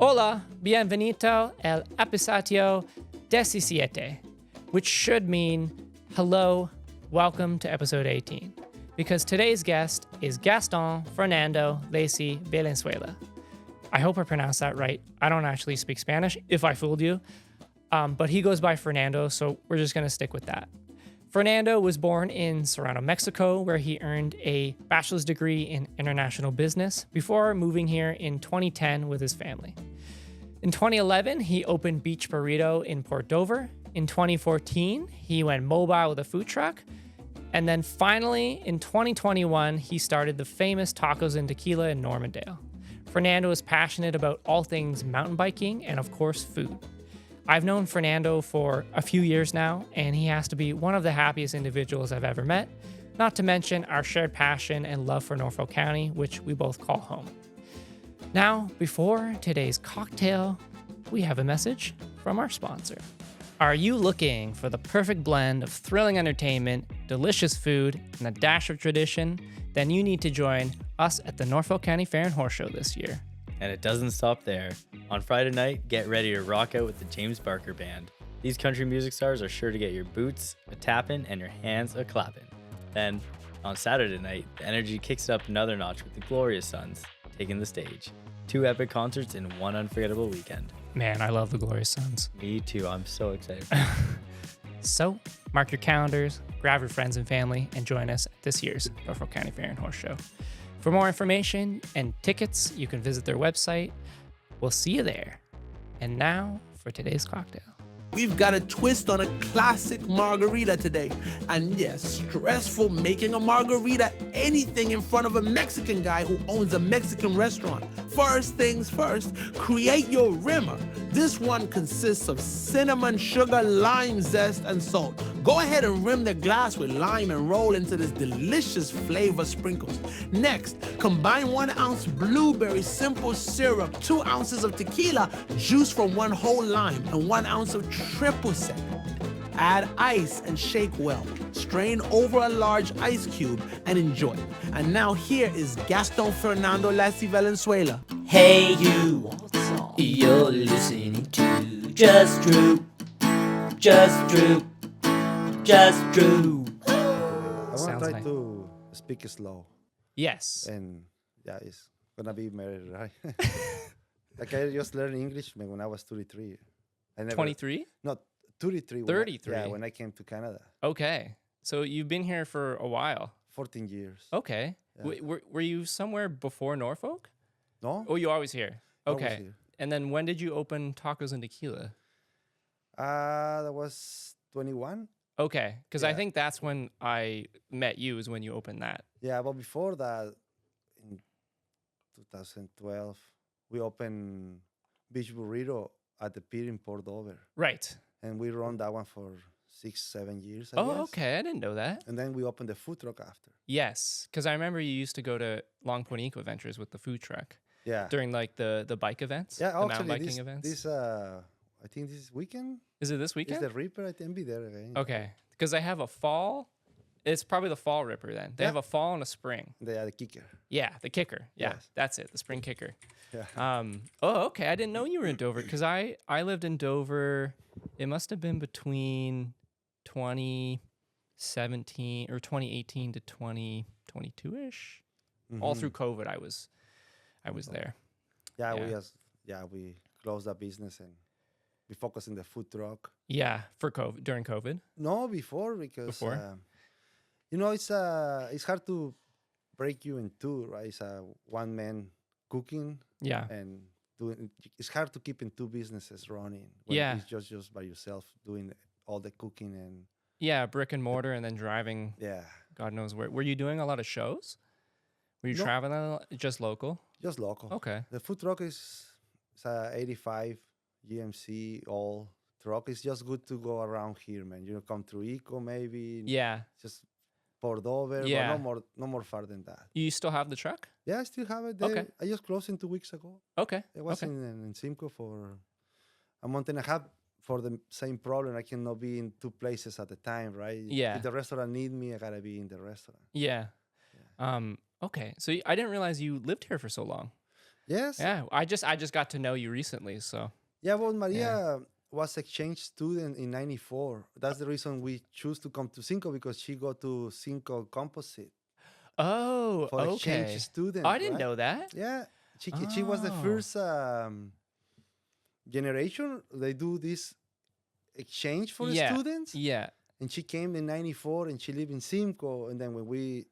Hola, bienvenido al episodio 17, which should mean hello, welcome to episode 18, because today's guest is Gaston Fernando Lacy Valenzuela. I hope I pronounced that right. I don't actually speak Spanish, if I fooled you, but he goes by Fernando, so we're just going to stick with that. Fernando was born in Sonora, Mexico, where he earned a bachelor's degree in international business before moving here in 2010 with his family. In 2011, he opened Beach Burrito in Port Dover. In 2014, he went mobile with a food truck. And then finally, in 2021, he started the famous Tacos and Tequila in Normandale. Fernando is passionate about all things mountain biking and, of course, food. I've known Fernando for a few years now, and he has to be one of the happiest individuals I've ever met, not to mention our shared passion and love for Norfolk County, which we both call home. Now, before today's cocktail, we have a message from our sponsor. Are you looking for the perfect blend of thrilling entertainment, delicious food, and a dash of tradition? Then you need to join us at the Norfolk County Fair and Horse Show this year. And it doesn't stop there. On Friday night, get ready to rock out with the James Barker Band. These country music stars are sure to get your boots a-tapping and your hands a-clapping. Then, on Saturday night, the energy kicks it up another notch with the Glorious Sons taking the stage. 2 epic concerts in one unforgettable weekend. Man, I love the Glorious Sons. Me too, I'm so excited. So, mark your calendars, grab your friends and family, and join us at this year's Norfolk County Fair and Horse Show. For more information and tickets, you can visit their website. We'll see you there. And now for today's cocktail. We've got a twist on a classic margarita today. And yes, stressful making a margarita anything in front of a Mexican guy who owns a Mexican restaurant. First things first, create your rimmer. This one consists of cinnamon, sugar, lime zest, and salt. Go ahead and rim the glass with lime and roll into this delicious flavor sprinkles. Next, combine 1 ounce blueberry simple syrup, 2 ounces of tequila, juice from 1 whole lime, and 1 ounce of triple sec. Add ice and shake well. Strain over a large ice cube and enjoy. And now here is Gaston Fernando Lacy Valenzuela. Hey you, you're listening to Just Drew, Just Drew, Just Drew. I want to Sounds try nice. to speak slow, Yes. and yeah, it's gonna be married, right? Like I just learned English when I was 33. I never 23? No, 33. 33. Yeah, when I came to Canada, Okay. So you've been here for a while. 14 years. Okay. Yeah. Were you somewhere before Norfolk? No, Oh, you always here. Always Okay. here. And then when did you open Tacos and Tequila? that was 21. Okay. Because I Yeah. think that's when I met you, is when you opened that. Yeah, but before that, in 2012, we opened Beach Burrito at the pier in Port Dover, Right. and we run that one for 6-7 years. I Oh, guess. okay. I didn't know that. And then we opened the food truck after. Yes. Because I remember you used to go to Long Point Eco Adventures with the food truck Yeah. during like the bike events. Yeah, the mountain actually, biking this, events. this I think this weekend Is it this is weekend? the Reaper. I think be there again. Okay. Because they have a fall. It's probably the fall Ripper then. They Yeah. have a fall and a spring. They are the kicker. Yeah, the kicker. Yeah, Yes. that's it. The spring kicker. Yeah. Oh, okay. I didn't know you were in Dover because I lived in Dover. It must have been between 2017 or 2018 to 2022-ish. All through COVID, I was there. Yeah, Yeah. we closed that business and we focus on the food truck. Yeah, for COVID, during COVID. No, before because Before? it's hard to break you in two, right? It's a one man cooking Yeah. and doing. It's hard to keep in 2 businesses running. When Yeah. it's just by yourself doing all the cooking and Yeah, brick and mortar and then driving yeah, God knows where. Were you doing a lot of shows? Were you No. traveling a lot? Just local? just local. Okay. The food truck is it's a 85 GMC all truck. It's just good to go around here, man. You know, come through Eco maybe. Yeah. Just Port Dover, Yeah. but no more far than that. You still have the truck? Yeah, I still have it there. Okay. I just closed it 2 weeks ago. Okay. It was okay. in Simcoe for a month and a half for the same problem. I cannot be in 2 places at a time, right? Yeah. If the restaurant need me, I gotta be in the restaurant. Yeah. Okay. So I didn't realize you lived here for so long. Yes. Yeah, I just got to know you recently, so Yeah, well, Maria was exchange student in '94. That's the reason we choose to come to Cinco, because she go to Cinco Composite oh, for exchange okay. student, I didn't right? know that. Yeah, she was the Oh. first generation. They do this exchange for the Yeah, students, yeah, and she came in '94, and she lived in Simcoe. And then when we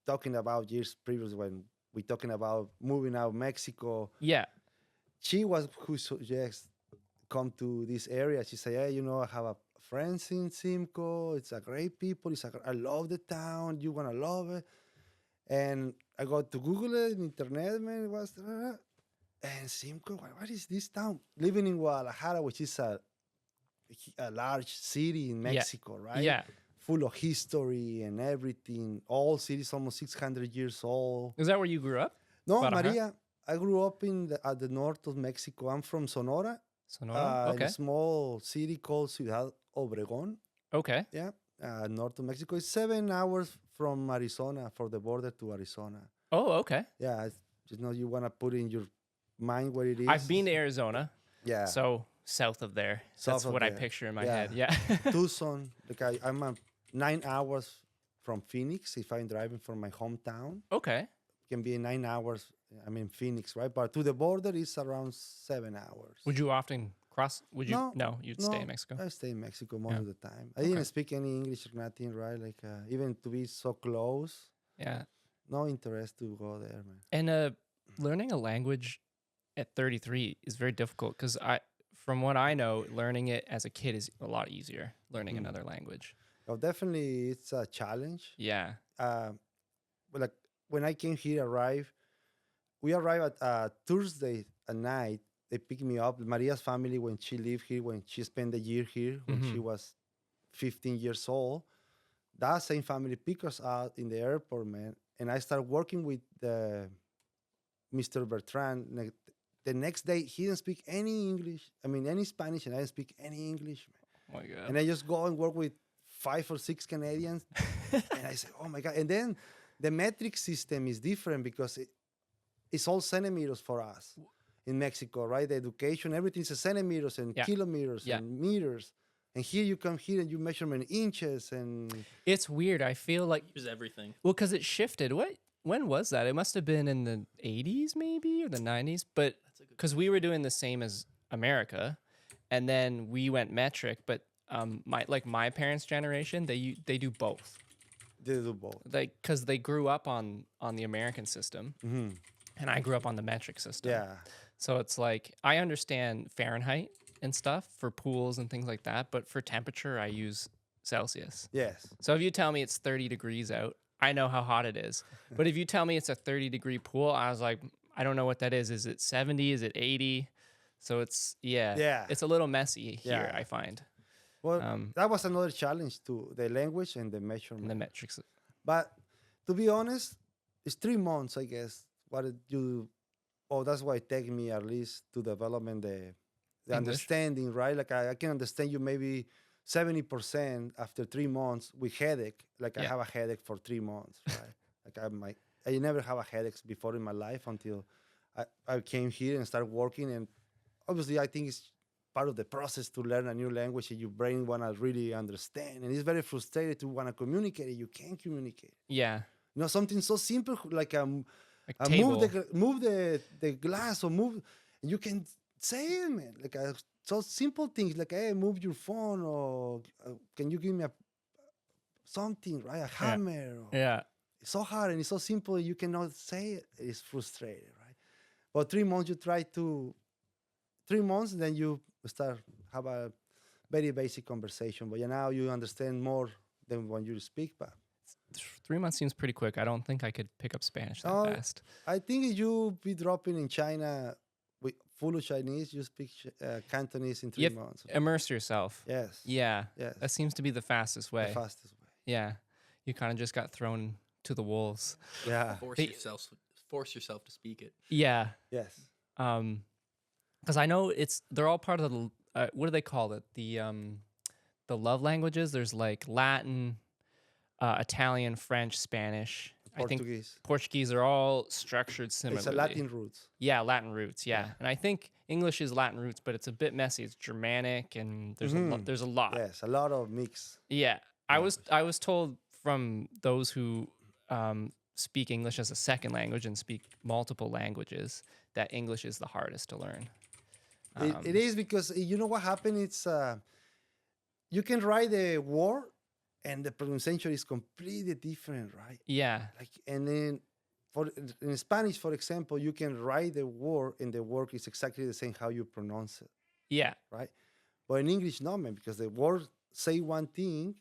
talking about years previous, when we talking about moving out of Mexico, yeah. she was who suggests come to this area. She said, "Hey, you know, I have a friends in Simcoe. It's a great people. I love the town. You're gonna love it." And I got to Google it, internet, man. It was and Simcoe. What is this town? Living in Guadalajara, which is a large city in Mexico, right? Yeah. Full of history and everything. All cities almost 600 years old. Is that where you grew up? No, Guadalajara? Maria. I grew up at the north of Mexico. I'm from Sonora. Sonora? In Okay. a small city called Ciudad Obregón. Okay. Yeah, north of Mexico. It's 7 hours from Arizona, for the border to Arizona. Oh, okay. Yeah, you want to put in your mind where it is. I've been to Arizona, Yeah, so south of there. South That's of what I there. picture in my Yeah. head. Yeah. Tucson. Like I'm 9 hours from Phoenix if I'm driving from my hometown. Okay. Can be 9 hours. I'm in Phoenix, right? But to the border is around 7 hours. Would you often cross? Would you? No, you'd stay in Mexico. I stay in Mexico most Yeah. of the time. I didn't speak any English or nothing, right? Like even to be so close, Yeah. no interest to go there, man. And learning a language at 33 is very difficult because from what I know, learning it as a kid is a lot easier. Learning another language. Oh, definitely, it's a challenge. Yeah. But like when I came here, we arrived at Thursday at night. They picked me up. Maria's family, when she lived here, when she spent the year here, when she was 15 years old, that same family picked us up in the airport, man. And I started working with Mr. Bertrand. The next day, he didn't speak any English. I mean, any Spanish, and I didn't speak any English, man. Oh my God. And I just go and work with 5 or 6 Canadians. And I say, oh my God. And then the metric system is different because it's all centimeters for us in Mexico, right? The education, everything's a centimeters and kilometers and meters. And here you come here and you measure in inches and... It's weird. I feel like... Use everything. Well, because it shifted. When was that? It must have been in the 80s maybe or the 90s. But because we were doing the same as America. And then we went metric. But my parents' generation, they do both. They do both. Like, because they grew up on the American system. And I grew up on the metric system. Yeah. So it's like, I understand Fahrenheit and stuff for pools and things like that. But for temperature, I use Celsius. Yes. So if you tell me it's 30 degrees out, I know how hot it is. But if you tell me it's a 30-degree pool, I was like, I don't know what that is. Is it 70? Is it 80? So it's, it's a little messy here, I find. Well, that was another challenge to the language and the measurement. And the metrics. But to be honest, it's 3 months, I guess. What did you... Oh, that's why it take me at least to development the understanding, right? Like I can understand you maybe 70% after 3 months with headache. Like I have a headache for 3 months, right? Like I never have a headache before in my life until I came here and started working. And obviously I think it's part of the process to learn a new language and your brain want to really understand. And it's very frustrating to want to communicate and you can't communicate. Yeah. You know, something so simple like table. move the glass or move, and you can say it, man. Like so simple things like, hey, move your phone, or can you give me something, right? A hammer. Yeah. It's so hard and it's so simple. You cannot say it. It's frustrating, right? But 3 months, you try to 3 months, and then you start have a very basic conversation. But now you understand more than when you speak. But 3 months seems pretty quick. I don't think I could pick up Spanish that fast. I think you be dropping in China with full of Chinese, you speak Cantonese in 3 months. Immerse yourself. Yes. Yeah. Yes. That seems to be the fastest way. The fastest way. Yeah. You kind of just got thrown to the wolves. Yeah. Force yourself to speak it. Yeah. Yes. Because I know they're all part of the what do they call it? The love languages. There's like Latin, Italian, French, Spanish, I think Portuguese. Portuguese are all structured similarly. It's a Latin roots. Yeah, Latin roots. Yeah. And I think English is Latin roots, but it's a bit messy. It's Germanic, and there's a lot. Yes, a lot of mix. Yeah, I was told from those who speak English as a second language and speak multiple languages that English is the hardest to learn. It is because you know what happened. It's you can write a word and the pronunciation is completely different, right? Yeah, Like, and then in Spanish, for example, you can write the word and the word is exactly the same how you pronounce it, yeah, right? But in English, no, man, because the word say one thing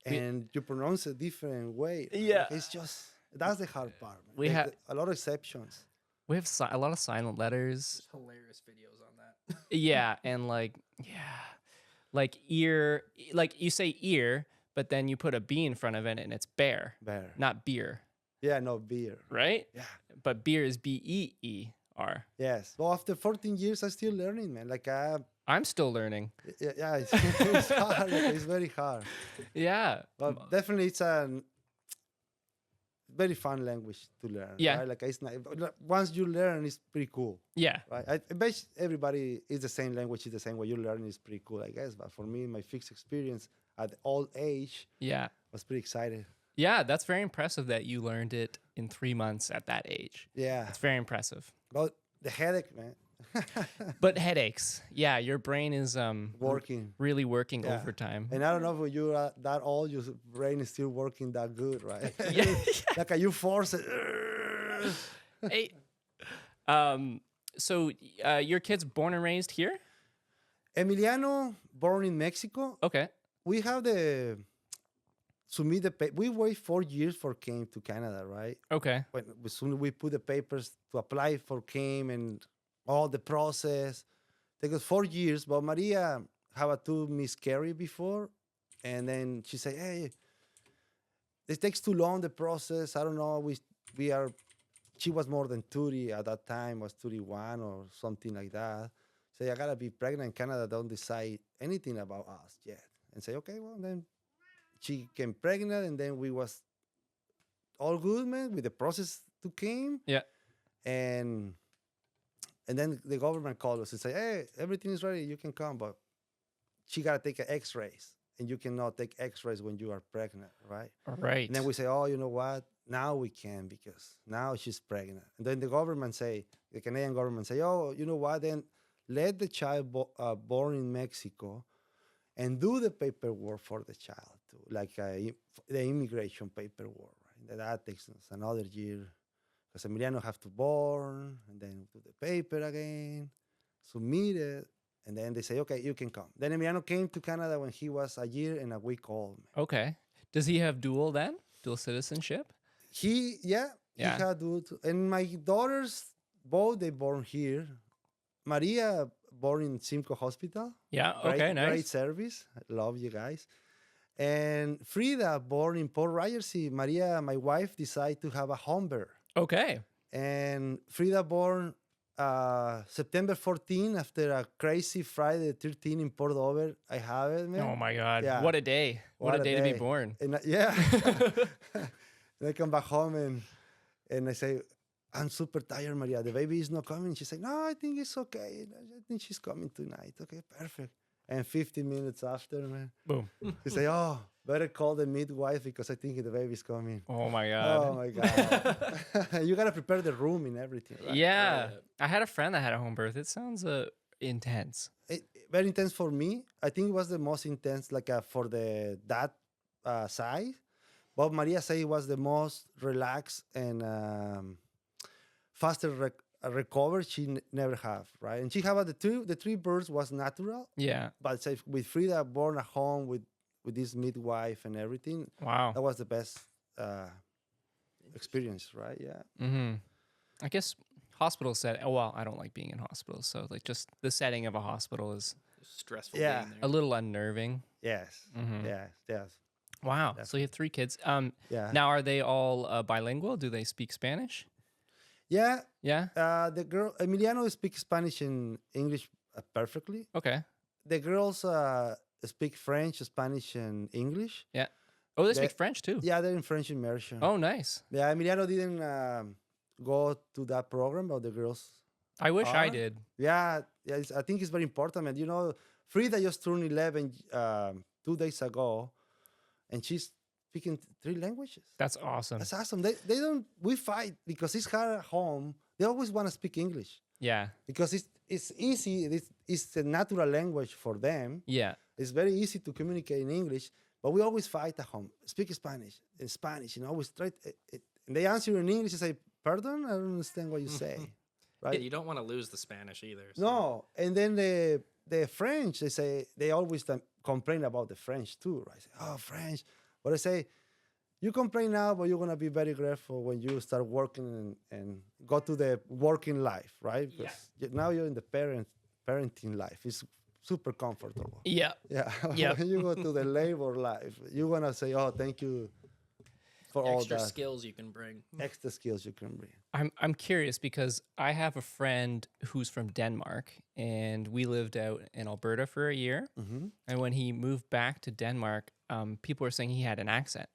and you pronounce it different way. Yeah. It's just that's the hard part. Man. We There's have- a lot of exceptions. we have a lot of silent letters. Hilarious videos on that. Yeah, and like ear, like you say ear, but then you put a B in front of it and it's bear, Bear. not beer, Yeah, no beer. right? Yeah. But beer is BEER. Yes. Well, after 14 years, I'm still learning, man. Like, I'm still learning. yeah, it's hard. Like, it's very hard. Yeah. But definitely, it's a very fun language to learn. Yeah. Right? Like, it's not, once you learn, it's pretty cool. Yeah. Right. I bet everybody is the same language, is the same way you learn is pretty cool, I guess. But for me, my fixed experience at old age Yeah. was pretty excited. Yeah, that's very impressive that you learned it in 3 months at that age. Yeah. It's very impressive. But the headache, man. But headaches, yeah, your brain is Working. really working Yeah. overtime. And I don't know if you are that old, your brain is still working that good, right? Yeah. Like you force it. Hey, so your kid's born and raised here? Emiliano, born in Mexico. Okay. We have the submit the we wait 4 years for came to Canada, right? Okay. When as soon as we put the papers to apply for came and all the process, take us 4 years. But Maria have a 2 miscarry before, and then she said, "Hey, it takes too long the process. I don't know. We are." She was more than 30 at that time. Was 31 or something like that. Say, I gotta be pregnant in Canada. Don't decide anything about us yet. And say, okay, well then. She came pregnant, and then we was all good, man, with the process to came. Yeah. And then the government called us and say, hey, everything is ready, you can come, but she gotta take an X-rays, and you cannot take X-rays when you are pregnant, right? All right. And then we say, oh, you know what? Now we can because now she's pregnant. And then the Canadian government say, oh, you know what? Then let the child born in Mexico and do the paperwork for the child too, like the immigration paperwork, right? That takes us another year because Emiliano have to born and then do the paper again, submit it, and then they say, okay, you can come. Then Emiliano came to Canada when he was a year and a week old. Man. Okay. Does he have dual citizenship? He had dual, and my daughters both they born here. Maria born in Simcoe Hospital. Yeah. Okay. Nice. Great service. I love you guys. And Frida born in Port Royalty. Maria, my wife, decided to have a home birth. Okay. And Frida born September 14 after a crazy Friday 13 in Port Dover. I have it, man. Oh my God. Yeah. What a day. What a day to be born. And yeah. And I come back home and I say, I'm super tired, Maria. The baby is not coming. She said, no, I think it's okay. I think she's coming tonight. Okay, perfect. And 15 minutes after, man, Boom. he say, oh, better call the midwife because I think the baby's coming. Oh my God. Oh, my God. You got to prepare the room and everything, right? Yeah. I had a friend that had a home birth. It sounds intense. Very intense for me. I think it was the most intense, like for the dad side. But Maria said it was the most relaxed and faster recover she never have, right? And she have the three births was natural, Yeah. but say with Frida born at home with this midwife and everything, Wow. that was the best experience, right? Yeah. Mm-hmm. I guess hospital setting. Oh, well, I don't like being in hospitals, so like just the setting of a hospital is Stressful. Yeah. Being a there. little unnerving. Yes. Mhm. Yes. Wow. So you have 3 kids. Yeah. Now are they all bilingual? Do they speak Spanish? Yeah. Yeah. The girl Emiliano speaks Spanish and English perfectly. Okay. The girls speak French, Spanish, and English. Yeah. Oh, they They- speak French too. Yeah, they're in French immersion. Oh, nice. Yeah, Emiliano didn't go to that program, but the girls. I wish I Are? did. Yeah, I think it's very important, man. Frida just turned 11 2 days ago, and she's speaking 3 languages. That's awesome. That's awesome. They don't. We fight because it's hard at home. They always want to speak English Yeah. because it's easy. It's a natural language for them. Yeah. It's very easy to communicate in English, but we always fight at home. Speak Spanish in Spanish, always try. And they answer in English and say, "Pardon, I don't understand what you say." Right? You don't want to lose the Spanish either. So. No, and then the French, they always complain about the French too, right? Say, oh, French. But I say, you complain now, but you're gonna be very grateful when you start working and go to the working life, right? Because now you're in the parenting life. It's super comfortable. Yeah. Yeah. Yep. When you go to the labor life, you're gonna say, oh, thank you for all Extra that skills you can bring. extra skills you can bring. I'm curious because I have a friend who's from Denmark, and we lived out in Alberta for a year. Mm-hmm. And when he moved back to Denmark, people were saying he had an accent.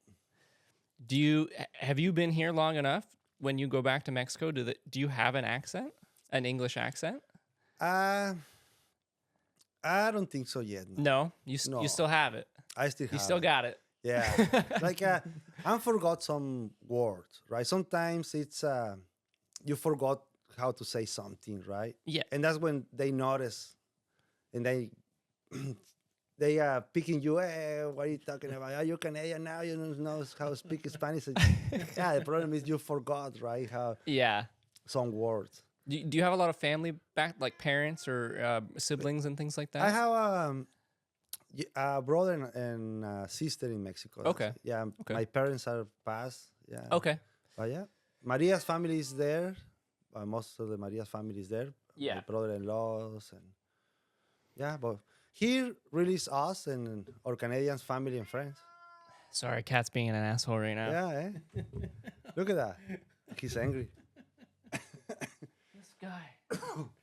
Have you been here long enough? When you go back to Mexico, do you have an accent, an English accent? I don't think so yet. No. No, No. you still have it. I still You have still it. got it. Yeah, like I forgot some words, right? Sometimes it's you forgot how to say something, right? Yeah. And that's when they notice, and they are picking you. Hey, what are you talking about? Are you Canadian now? You don't know how to speak Spanish. Yeah, the problem is you forgot, right? How Yeah. some words. Do you have a lot of family back, like parents or siblings and things like that? I have a brother and sister in Mexico. Okay. Yeah, Okay. my parents are passed. Yeah. Okay. But yeah, Maria's family is there. Most of the Maria's family is there. Yeah. My brother-in-laws and yeah, but here really is us and our Canadians family and friends. Sorry, Cat's being an asshole right now. Yeah, eh? Look at that. He's angry. This guy.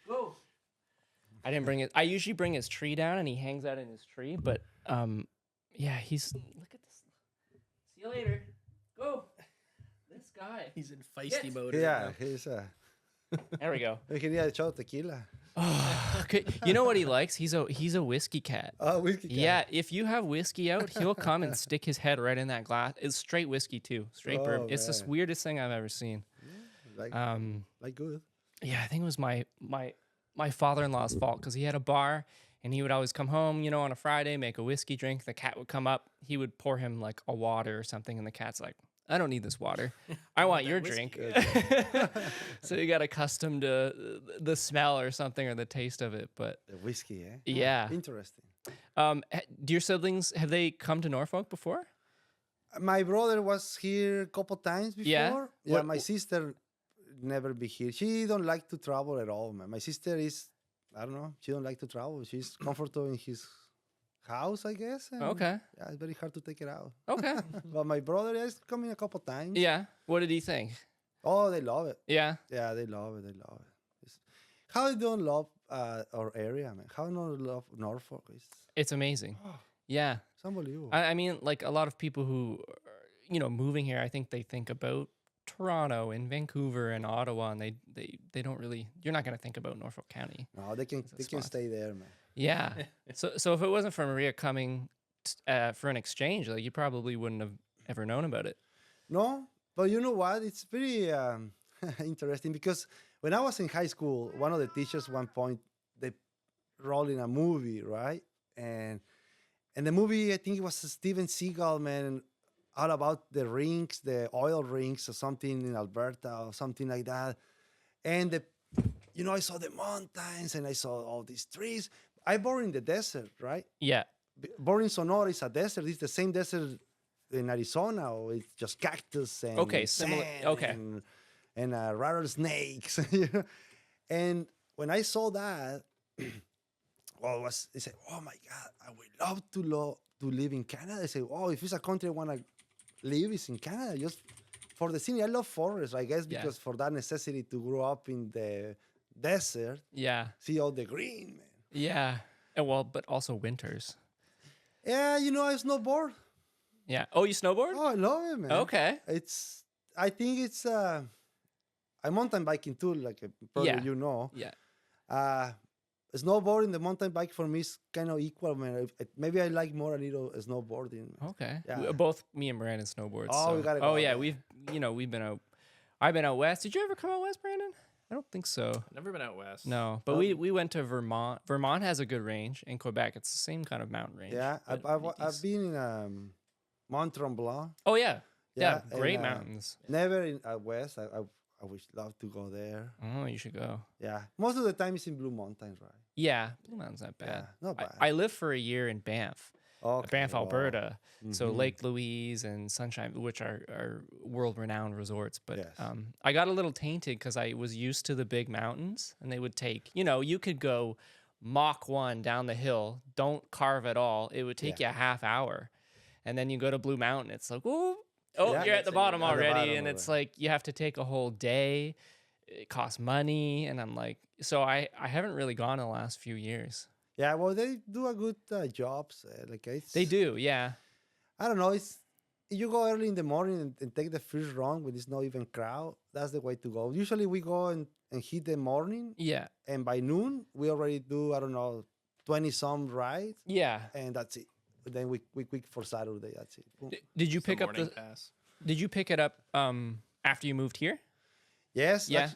Go. I didn't bring it. I usually bring his tree down, and he hangs out in his tree. But yeah, he's. Look at this. See you later. Go. This guy. He's in feisty mode. Yeah, Right he's There we go. he need a shot of tequila. Okay. You know what he likes? He's a whiskey cat. Oh, whiskey. cat. Yeah, if you have whiskey out, he'll come and stick his head right in that glass. It's straight whiskey too, straight Oh, bourbon. It's the man. weirdest thing I've ever seen. Like good. Yeah, I think it was my father-in-law's fault because he had a bar and he would always come home, on a Friday, make a whiskey drink. The cat would come up, he would pour him like a water or something, and the cat's like, I don't need this water. I want your drink. So he got accustomed to the smell or something or the taste of it. But The whiskey, eh? yeah. Interesting. Do your siblings, have they come to Norfolk before? My brother was here a couple times before. Yeah? Yeah, What- my sister never be here. She don't like to travel at all, man. My sister is, I don't know, she don't like to travel. She's comfortable in his house, I guess. and Okay. Yeah, it's very hard to take it out. Okay. But my brother is coming a couple times. Yeah. What did he think? Oh, they love it. Yeah. Yeah, they love it. They love it. How they don't love our area, man? How don't love Norfolk? It's amazing. Yeah. It's unbelievable. I mean, like a lot of people who, are, moving here, I think they think about Toronto and Vancouver and Ottawa, and they don't really. You're not gonna think about Norfolk County. No, they can spot. stay there, man. Yeah. So if it wasn't for Maria coming for an exchange, like you probably wouldn't have ever known about it. No, but you know what? It's very interesting because when I was in high school, one of the teachers one point they rolled in a movie, right? And the movie, I think it was Steven Seagal, man, all about the rinks, the oil rinks or something in Alberta or something like that. And I saw the mountains and I saw all these trees. I born in the desert, right? Yeah. Born in Sonora is a desert. It's the same desert in Arizona, or it's just cactus and Okay, similar- sand okay. and rattlesnakes. And when I saw that, I said, oh my God, I would love to live in Canada. I said, oh, if it's a country I want to live, it's in Canada. Just for the scene, I love forests, I guess, Yeah. because for that necessity to grow up in the desert, Yeah. see all the green, man. Yeah. And well, but also winters. Yeah, I snowboard. Yeah. Oh, you snowboard? Oh, I love it, man. Okay. I think it's I mountain biking too, like probably Yeah. you know. Yeah. Snowboarding, the mountain bike for me is kind of equal, man. Maybe I like more a little snowboarding. Okay. Yeah. Both me and Brandon snowboard. Oh, so. we gotta go Oh out yeah, there. we've been out. I've been out west. Did you ever come out west, Brandon? I don't think so. Never been out west. No, but we went to Vermont. Vermont has a good range, and Quebec, it's the same kind of mountain range. Yeah, but I've been in Mont Tremblant. Oh yeah, yeah, Yeah, great and, mountains. Never in west. I would love to go there. Oh, you should go. Yeah, most of the time it's in Blue Mountains, right? Yeah, Blue Mountain's not bad. Yeah, not bad. I lived for a year in Banff, Okay, Banff, wow. Alberta. So Mhm. Lake Louise and Sunshine, which are world-renowned resorts. But Yes. I got a little tainted because I was used to the big mountains, and they would take, you could go Mach 1 down the hill, don't carve at all. It would take you a half hour. And then you go to Blue Mountain, it's like, oh, Yeah. you're at the bottom at the already. bottom And it's already. like, you have to take a whole day. It costs money. And I'm like, so I haven't really gone in the last few years. Yeah, well, they do a good jobs. Like it's, They do, yeah. I don't know. It's you go early in the morning and take the first run when it's not even crowd. That's the way to go. Usually we go and hit the morning, Yeah. and by noon we already do 20 some rides, Yeah. and that's it. Then we quick for Saturday. That's it. Boom. Did you It's the pick up morning the pass. Did you pick it up after you moved here? Yes. Yeah.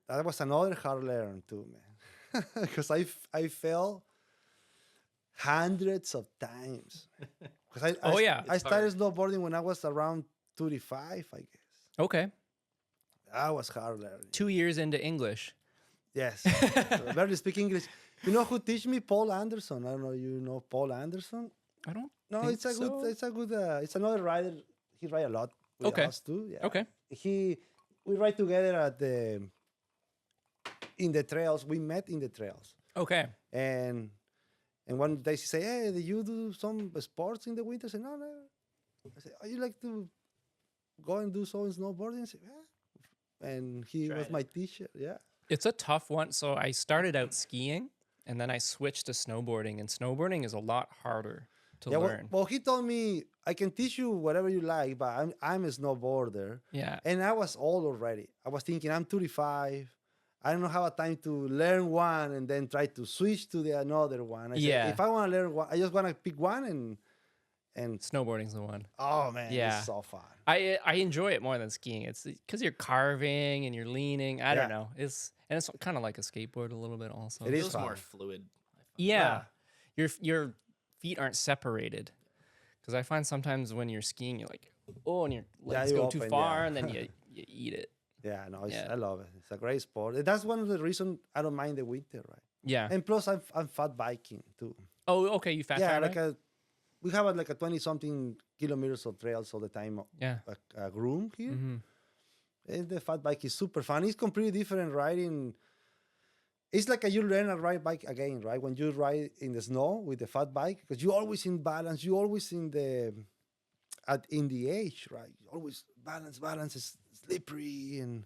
That was another hard learn too, man. Because I fell hundreds of times. 'Cause I started snowboarding when I was around 35, I guess. Okay. That was hard learning. 2 years into English. Yes. Barely speak English. You know who teach me? Paul Anderson. I don't know. You know Paul Anderson? I don't No, think it's a so. good. It's a good. It's another rider. He ride a lot with Okay. us too. Yeah. Okay. We ride together in the trails. We met in the trails, Okay. and one day she say, "Hey, do you do some sports in the winter?" I said, "No, no." I said, "Oh, you like to go and do so in snowboarding?" I said, "Yeah." And he was my teacher. Yeah. It's a tough one. So I started out skiing and then I switched to snowboarding, and snowboarding is a lot harder to Yeah, learn. well, he told me I can teach you whatever you like, but I'm a snowboarder, Yeah. and I was old already. I was thinking I'm 35. I don't have a time to learn one and then try to switch to the another one. I Yeah. said, if I want to learn one, I just want to pick one and Snowboarding's the one. oh man, Yeah. it's so fun. I enjoy it more than skiing. It's because you're carving and you're leaning. I don't Yeah. know. It's kind of like a skateboard a little bit also. It It is feels more fun. fluid. I find. Yeah. Your feet aren't separated. Because I find sometimes when you're skiing, you're like, oh, and your legs you go too open, far, yeah. and then you eat it. Yeah, no, Yeah. I love it. It's a great sport. And that's one of the reasons I don't mind the winter, right? Yeah. And plus, I'm fat biking too. Oh, okay. You fat Yeah, tire bike? we have like a 20-something kilometers of trails all the time. Yeah. A room here. Mm-hmm. And the fat bike is super fun. It's completely different riding. It's like you learn a ride bike again, right? When you ride in the snow with the fat bike, because you're always in balance. You're always in the edge, right? You always balance is slippery, and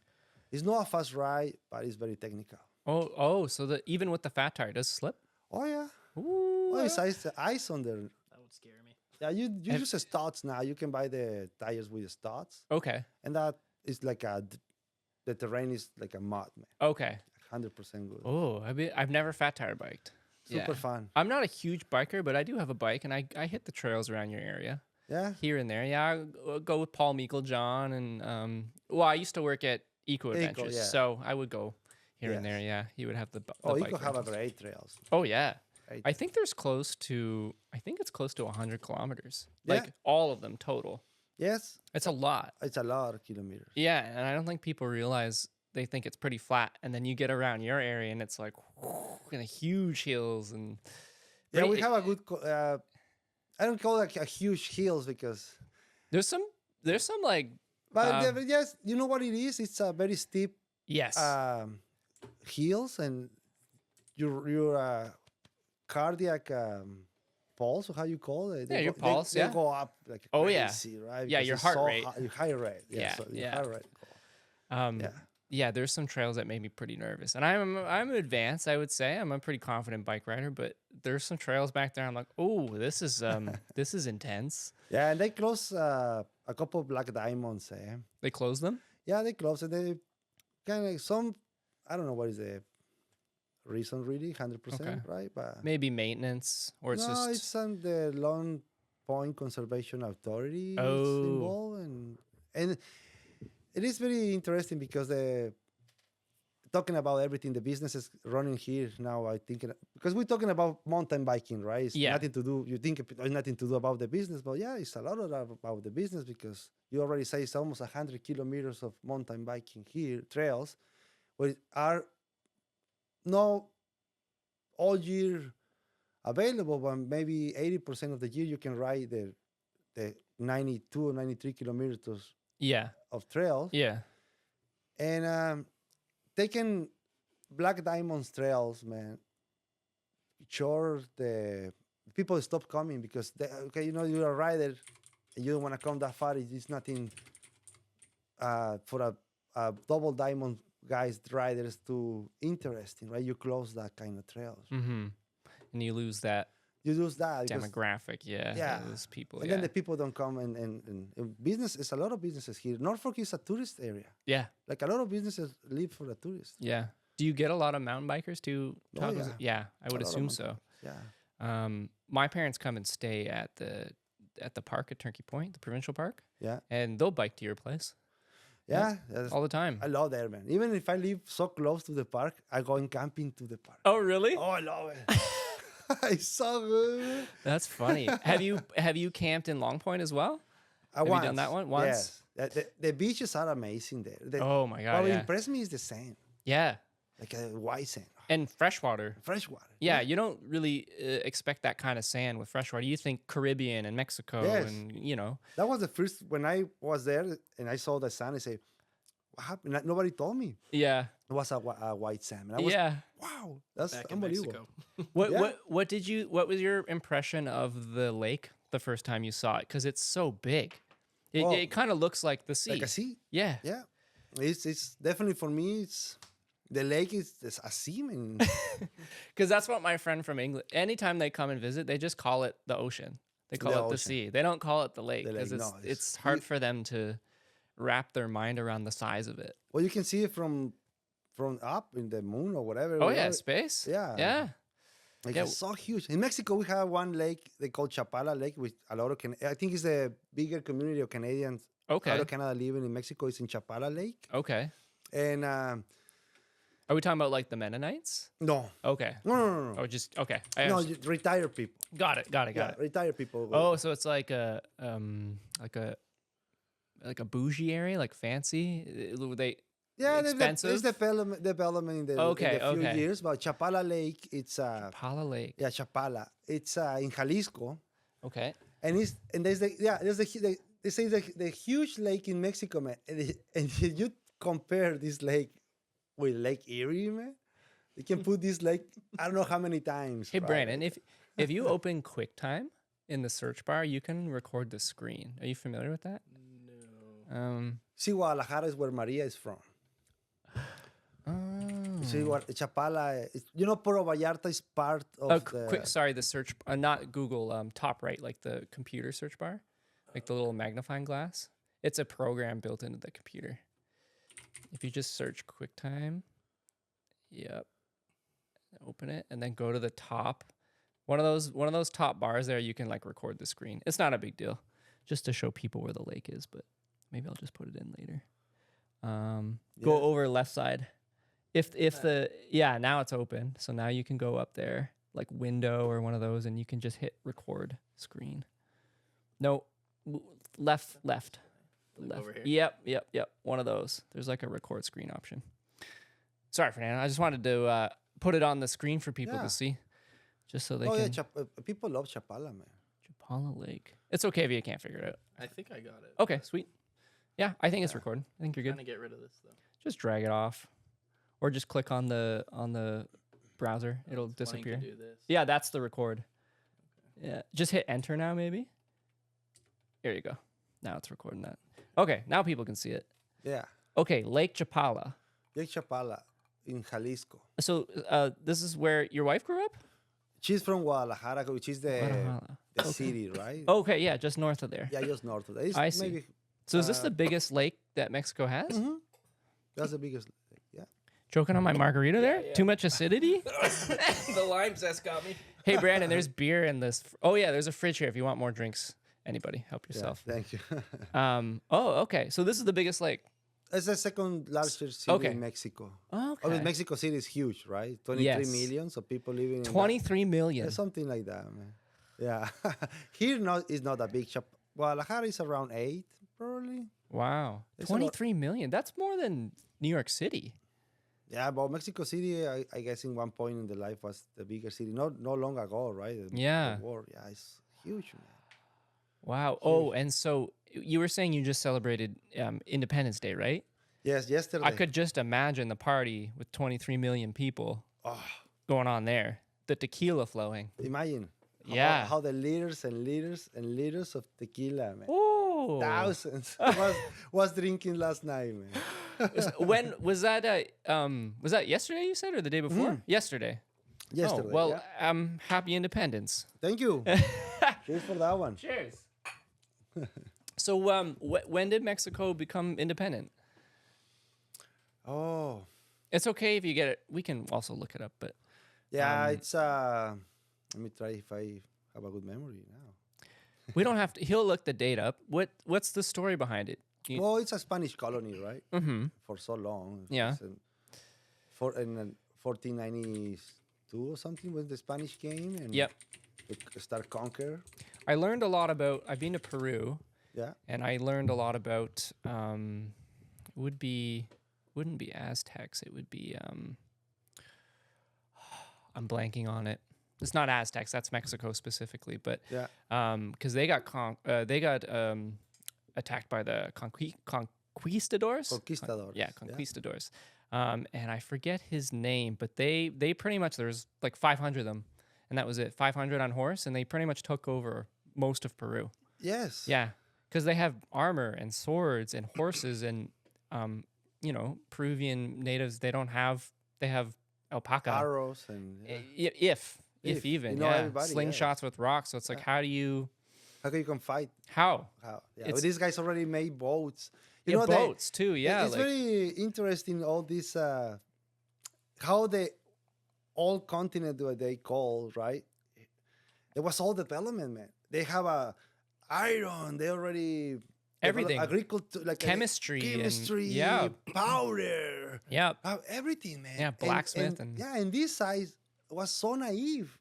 it's not a fast ride, but it's very technical. Oh, so even with the fat tire, does it slip? Oh yeah. Ooh. Oh, it's ice on there. That would scare me. Yeah, you use studs now. You can buy the tires with studs, Okay. and that is like the terrain is like a mud, man. Okay. 100% good. Oh, I've never fat tire biked. Super fun. I'm not a huge biker, but I do have a bike, and I hit the trails around your area Yeah. here and there. Yeah, I go with Paul Meiklejohn, and well, I used to work at Eco Adventures, yeah. so I would go here and Yes. there. Yeah, he would have the Oh, you bike could have a rentals. great trails. Oh yeah, Great. I think it's close to 100 kilometers, Yeah. like all of them total. Yes, It's a lot. it's a lot of kilometers. Yeah, and I don't think people realize they think it's pretty flat, and then you get around your area and it's like and huge hills and Yeah, but we it- have a good. I don't call it a huge hills because, there's some like but yes, you know what it is. It's a very steep yes. hills, and your cardiac pulse, or how you call it? Yeah, your they, pulse, they yeah. go up like Oh, yeah. crazy, right? Yeah, Because your it's heart so rate. Your heart rate. Yeah, Yeah, so your yeah. heart rate. Yeah, Yeah. there's some trails that made me pretty nervous, and I'm advanced. I would say I'm a pretty confident bike rider, but there's some trails back there. I'm like, oh, this is intense. Yeah, and they close a couple of Black Diamonds. They close them? Yeah, they close and they kind of some. I don't know what is the reason really, 100%, right? But Maybe maintenance, or it's no, just it's the Long Point Conservation Authority is Oh. involved, and it is very interesting because talking about everything the business is running here now. I think because we're talking about mountain biking, right? It's Yeah. nothing to do. You think it's nothing to do about the business, but yeah, it's a lot about the business because you already say it's almost 100 kilometers of mountain biking here trails, which are not all year available, but maybe 80% of the year you can ride the 92 or 93 kilometers yeah, of trails. yeah, And taking Black Diamonds trails, man, sure the people stop coming because you're a rider and you don't want to come that far. It's nothing for a double diamond guys riders too interesting, right? You close that kind of trails. mm-hmm. And you lose that You lose that because- demographic. Yeah, Yeah. those people. and yeah, then the people don't come and business is a lot of businesses here. Norfolk is a tourist area. yeah, Like a lot of businesses live for the tourists. yeah. Do you get a lot of mountain bikers to Oh, Tacos? yeah. Yeah, I would A lot of assume mountain so. Yeah. My parents come and stay at the park at Turkey Point, the provincial park, Yeah. and they'll bike to your place Yeah. that's- all the time. I love there, man. Even if I live so close to the park, I go in camping to the park. Oh, really? Oh, I love it. It's so good. That's funny. Have you camped in Long Point as well? Have you done that one? Once? Yes. The beaches are amazing there. Oh my god, What yeah. impressed me is the sand, Yeah, like a white sand, and freshwater. fresh water. Yeah, you don't really expect that kind of sand with freshwater. You think Caribbean and Mexico, Yes. and That was the first when I was there and I saw the sand. I said, "What happened?" Nobody told me yeah, it was a white sand. And I was, yeah. wow, that's Back in unbelievable. Mexico. What Yeah. what was your impression of the lake the first time you saw it? Because it's so big. It, Well, it kind of looks like the sea. Like a sea. Yeah. Yeah, it's definitely for me. It's the lake is a sea, man. Because that's what my friend from England, anytime they come and visit, they just call it the ocean. They call The it the ocean. sea. They don't call it the lake The because lake, it's, no, it's hard for them to wrap their mind around the size of it. Well, you can see it from up in the moon or whatever. Oh, you yeah, know. space. Yeah. Yeah. Like Yeah. it's so huge. In Mexico, we have one lake they call Chapala Lake, with a lot of I think it's the bigger community of Canadians Okay. out of Canada living in Mexico. It's in Chapala Lake, Okay. and Are we talking about like the Mennonites? no, Okay. no. Oh, just, okay. I No, understand. retired people. Got it. Got it. Got Yeah, it. retired people. Oh, so it's like a bougie area, like fancy. They yeah, expensive? there's development in the, Okay, in the few okay. years. But Chapala Lake, it's Pala Lake. yeah, Chapala. It's in Jalisco, Okay. and there's they say the huge lake in Mexico, man. And you compare this lake with Lake Erie, man. They can put this lake I don't know how many times. Hey right? Brandon, if you open QuickTime in the search bar, you can record the screen. Are you familiar with that? No. See, Guadalajara is where Maria is from. See, what Chapala, Puerto Vallarta is part of Oh, the. quick. Sorry, the search. Not Google. Top right, like the computer search bar, like the little magnifying glass. It's a program built into the computer. If you just search QuickTime, yep, open it, and then go to the top. One of those top bars there, you can like record the screen. It's not a big deal, just to show people where the lake is. But maybe I'll just put it in later. Go over left side. Now it's open. So now you can go up there, like window or one of those, and you can just hit record screen. No, left. Left. over here? Yep. One of those. There's like a record screen option. Sorry, Fernando. I just wanted to put it on the screen for people Yeah. to see, just so they Oh, can. yeah, people love Chapala, man. Chapala Lake. It's okay if you can't figure it out. I think I got it. Okay, sweet. Yeah, I think it's recording. I think you're Trying good. to get rid of this though. Just drag it off, or just click on the browser. It'll It's wanting to disappear. do this. Yeah, that's the record. Yeah, just hit enter now, maybe. There you go. Now it's recording that. Okay, now people can see it. Yeah. Okay, Lake Chapala. Lake Chapala in Jalisco. So this is where your wife grew up? She's from Guadalajara, which is the Guadalajara. city, right? Okay, yeah, just north of there. Yeah, just north of that. It's I see. maybe, So is this the biggest lake that Mexico has? that's the biggest. Yeah. Choking on my margarita there? yeah. Too much acidity? The lime zest got me. Hey, Brandon, there's beer in this. Oh, yeah, there's a fridge here if you want more drinks. Anybody, help Yeah, yourself. thank you. Okay. So this is the biggest lake. It's the second largest city Okay. in Mexico. Okay. I mean, Mexico City is huge, right? 23 Yes. million, so people living in 23 that, million. something like that, man. Yeah. Here is not a big shop. Guadalajara is around 8, probably. Wow. It's a lot. 23 million. That's more than New York City. Yeah, but Mexico City, I guess in one point in the life was the bigger city. Not long ago, right? Yeah. The war. Yeah, it's huge, man. Wow. Oh, and so you were saying you just celebrated Independence Day, right? Yes, yesterday. I could just imagine the party with 23 million people going on there. The tequila flowing. Imagine. Yeah. How the liters and liters and liters of tequila, man. Oh. Thousands was drinking last night, man. When was that? Was that yesterday? You said, or the day before? Yesterday. Yesterday. Oh, well, yeah. happy Independence. Thank you. Cheers for that one. Cheers. So, when did Mexico become independent? Oh, It's okay if you get it. We can also look it up, but yeah. It's let me try if I have a good memory now. we don't have to. He'll look the date up. What's the story behind it? Well, it's a Spanish colony, right? Mm-hmm. For so long. Yeah. In 1492 or something when the Spanish came and Yep. they start conquer. I learned a lot about. I've been to Peru, Yeah. and I learned a lot about. Wouldn't be Aztecs. It would be. I'm blanking on it. It's not Aztecs. That's Mexico specifically, but Yeah. because they got attacked by the conquistadors. Conquistadors. Yeah, conquistadors. And I forget his name, but they pretty much, there was like 500 of them, and that was it. 500 on horse, and they pretty much took over most of Peru. Yes. Yeah, because they have armor and swords and horses, and Peruvian natives, they have alpaca. Arrows and If even, you know yeah, everybody, slingshots with rocks. So it's like, how do you? how can you can fight? How? How? Yeah. It's- But these guys already made boats. You Yeah, know, boats too. Yeah, It's like, very interesting. All this, how the old continent what they call right. There was all development, man. They have iron. They already Everything. agriculture, like Chemistry and- chemistry, yeah. powder, yeah, everything, man. Yeah, blacksmith and- yeah, and this size was so naive,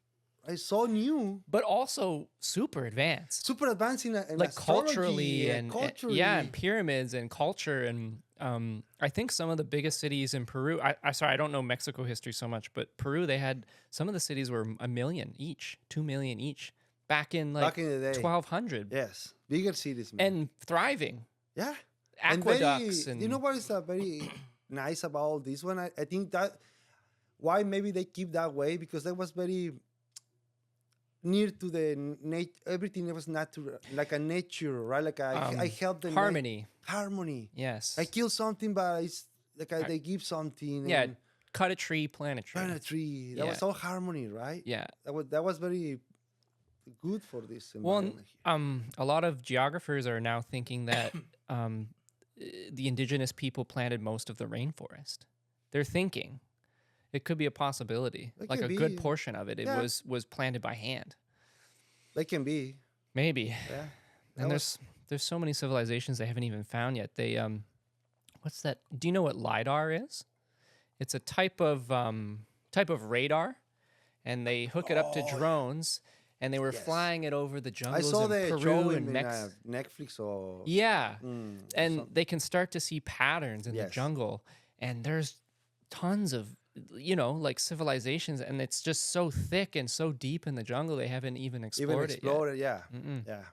right? So new, but also super advanced. super advanced in Like astrology culturally and culturally. yeah, and pyramids and culture and I think some of the biggest cities in Peru. I don't know Mexico history so much, but Peru, they had some of the cities were 1 million each, 2 million each back in Back in the day. 1200 Yes, bigger cities, man. and thriving. Yeah. Aqueducts You know what is very nice about all this one? I think that why maybe they keep that way because that was very near to the everything was natural, like a nature, right? Like I help them Harmony. harmony. Yes. I kill something, but it's like they give something. Yeah. and Cut a tree, plant a tree. plant a tree. That Yeah. was all harmony, right? Yeah. That was very good for this Well, environment here. a lot of geographers are now thinking that the indigenous people planted most of the rainforest. They're thinking it could be a possibility. It Like a could good be. portion of it, it Yeah. was planted by hand. They can be. Maybe. Yeah. That And was- there's so many civilizations they haven't even found yet. They what's that? Do you know what LiDAR is? It's a type of radar, and they hook it up to drones, and they were Yes. flying it over the I jungles saw in the Peru show and in Mexico. Netflix or Yeah. Mm, And some- they can start to see patterns in the Yes. jungle, and there's tons of like civilizations, and it's just so thick and so deep in the jungle they haven't even explored it yet. yeah, Mm-mm. yeah.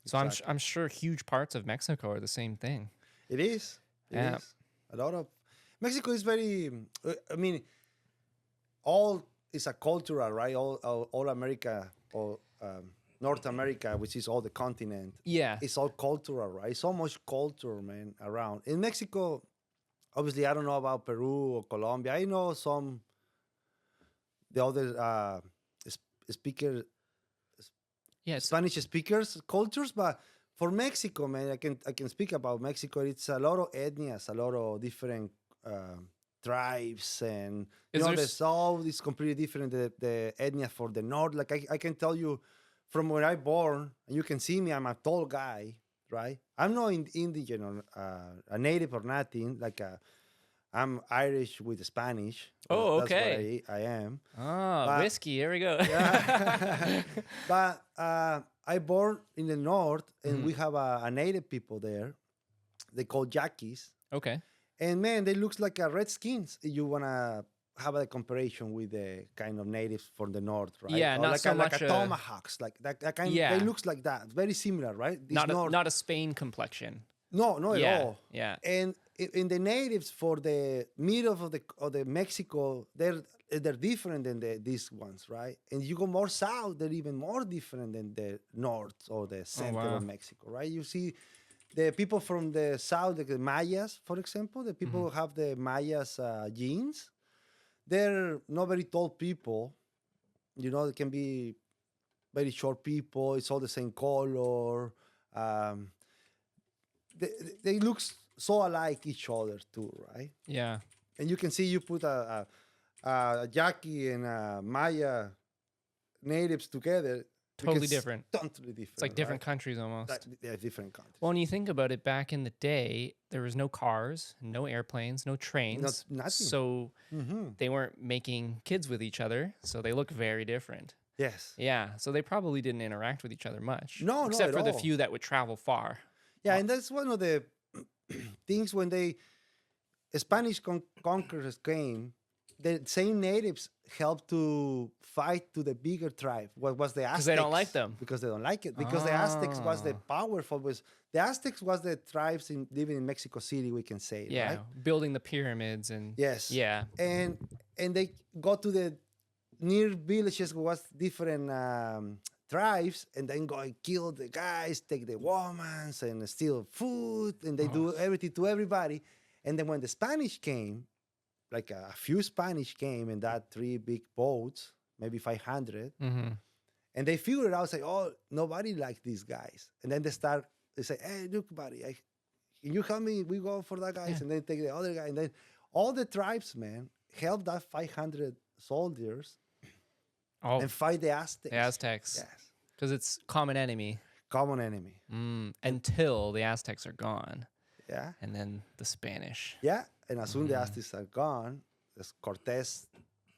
So I'm sure huge parts of Mexico are the same thing. It is. It Yeah. is. A lot of Mexico is very. I mean, all is a cultural, right? All America or North America, which is all the continent. Yeah. It's all cultural, right? So much culture, man, around. In Mexico, obviously, I don't know about Peru or Colombia. I know the other speaker, Yeah, it's, Spanish speakers cultures, but for Mexico, man, I can speak about Mexico. It's a lot of ethnias, a lot of different tribes, and Is there the s- south is completely different. The ethnia for the north, like I can tell you, from where I born, and you can see me. I'm a tall guy, right? I'm not indigen or a native or nothing. I'm Irish with Spanish. Oh, That's okay. what I am. Ah, But- whiskey. Here we go. Yeah. But I born in the north, and Mhm. we have a native people there. They call Yaquis, Okay. and man, they looks like a redskins. You wanna have a comparison with the kind of natives from the north, right? Yeah, Or not like so like much a a- tomahawks, like that kind. Yeah. They looks like that. Very similar, right? This Not a Spain complexion. no, not yeah. at all. Yeah. And in the natives for the middle of the Mexico, they're different than these ones, right? And you go more south, they're even more different than the north or the center wow. of Mexico, right? You see the people from the south, like the Mayas, for example, the people who have the Mayas genes, they're not very tall people. They can be very short people. It's all the same color. Um, they look so alike each other too, right? Yeah. And you can see you put a Yaqui and a Maya natives together. Totally because different. Totally different. It's like different right? countries almost. They're different countries. Well, when you think about it, back in the day, there was no cars, no airplanes, no trains. Nothing. So Mm-hmm. they weren't making kids with each other. So they look very different. Yes. Yeah. So they probably didn't interact with each other much. No, except not for at the all. few that would travel far. Yeah, and that's one of the things when Spanish conquerors came, the same natives helped to fight to the bigger tribe. What was the Aztecs? Because they don't like them. Because they don't like it. Because the Aztecs was the Ah. powerful. The Aztecs was the tribes living in Mexico City, we can say. Yeah. Right? Building the pyramids and. Yes. Yeah. And they go to the near villages was different tribes, and then go and kill the guys, take the women, and steal food, and they do everything to everybody. And then when the Spanish came, like a few Spanish came in that 3 big boats, maybe 500, Mm-hmm. and they figured out, say, oh, nobody likes these guys. And then they say, hey, look, buddy, can you help me? We go for that guys, Yeah. and then take the other guy. And then all the tribes, man, helped that 500 soldiers Oh, and fight the Aztecs. the Aztecs. Yes. Because it's common enemy. Common enemy. Until the Aztecs are gone. Yeah. And then the Spanish. Yeah. And as soon as the Aztecs are gone, Cortez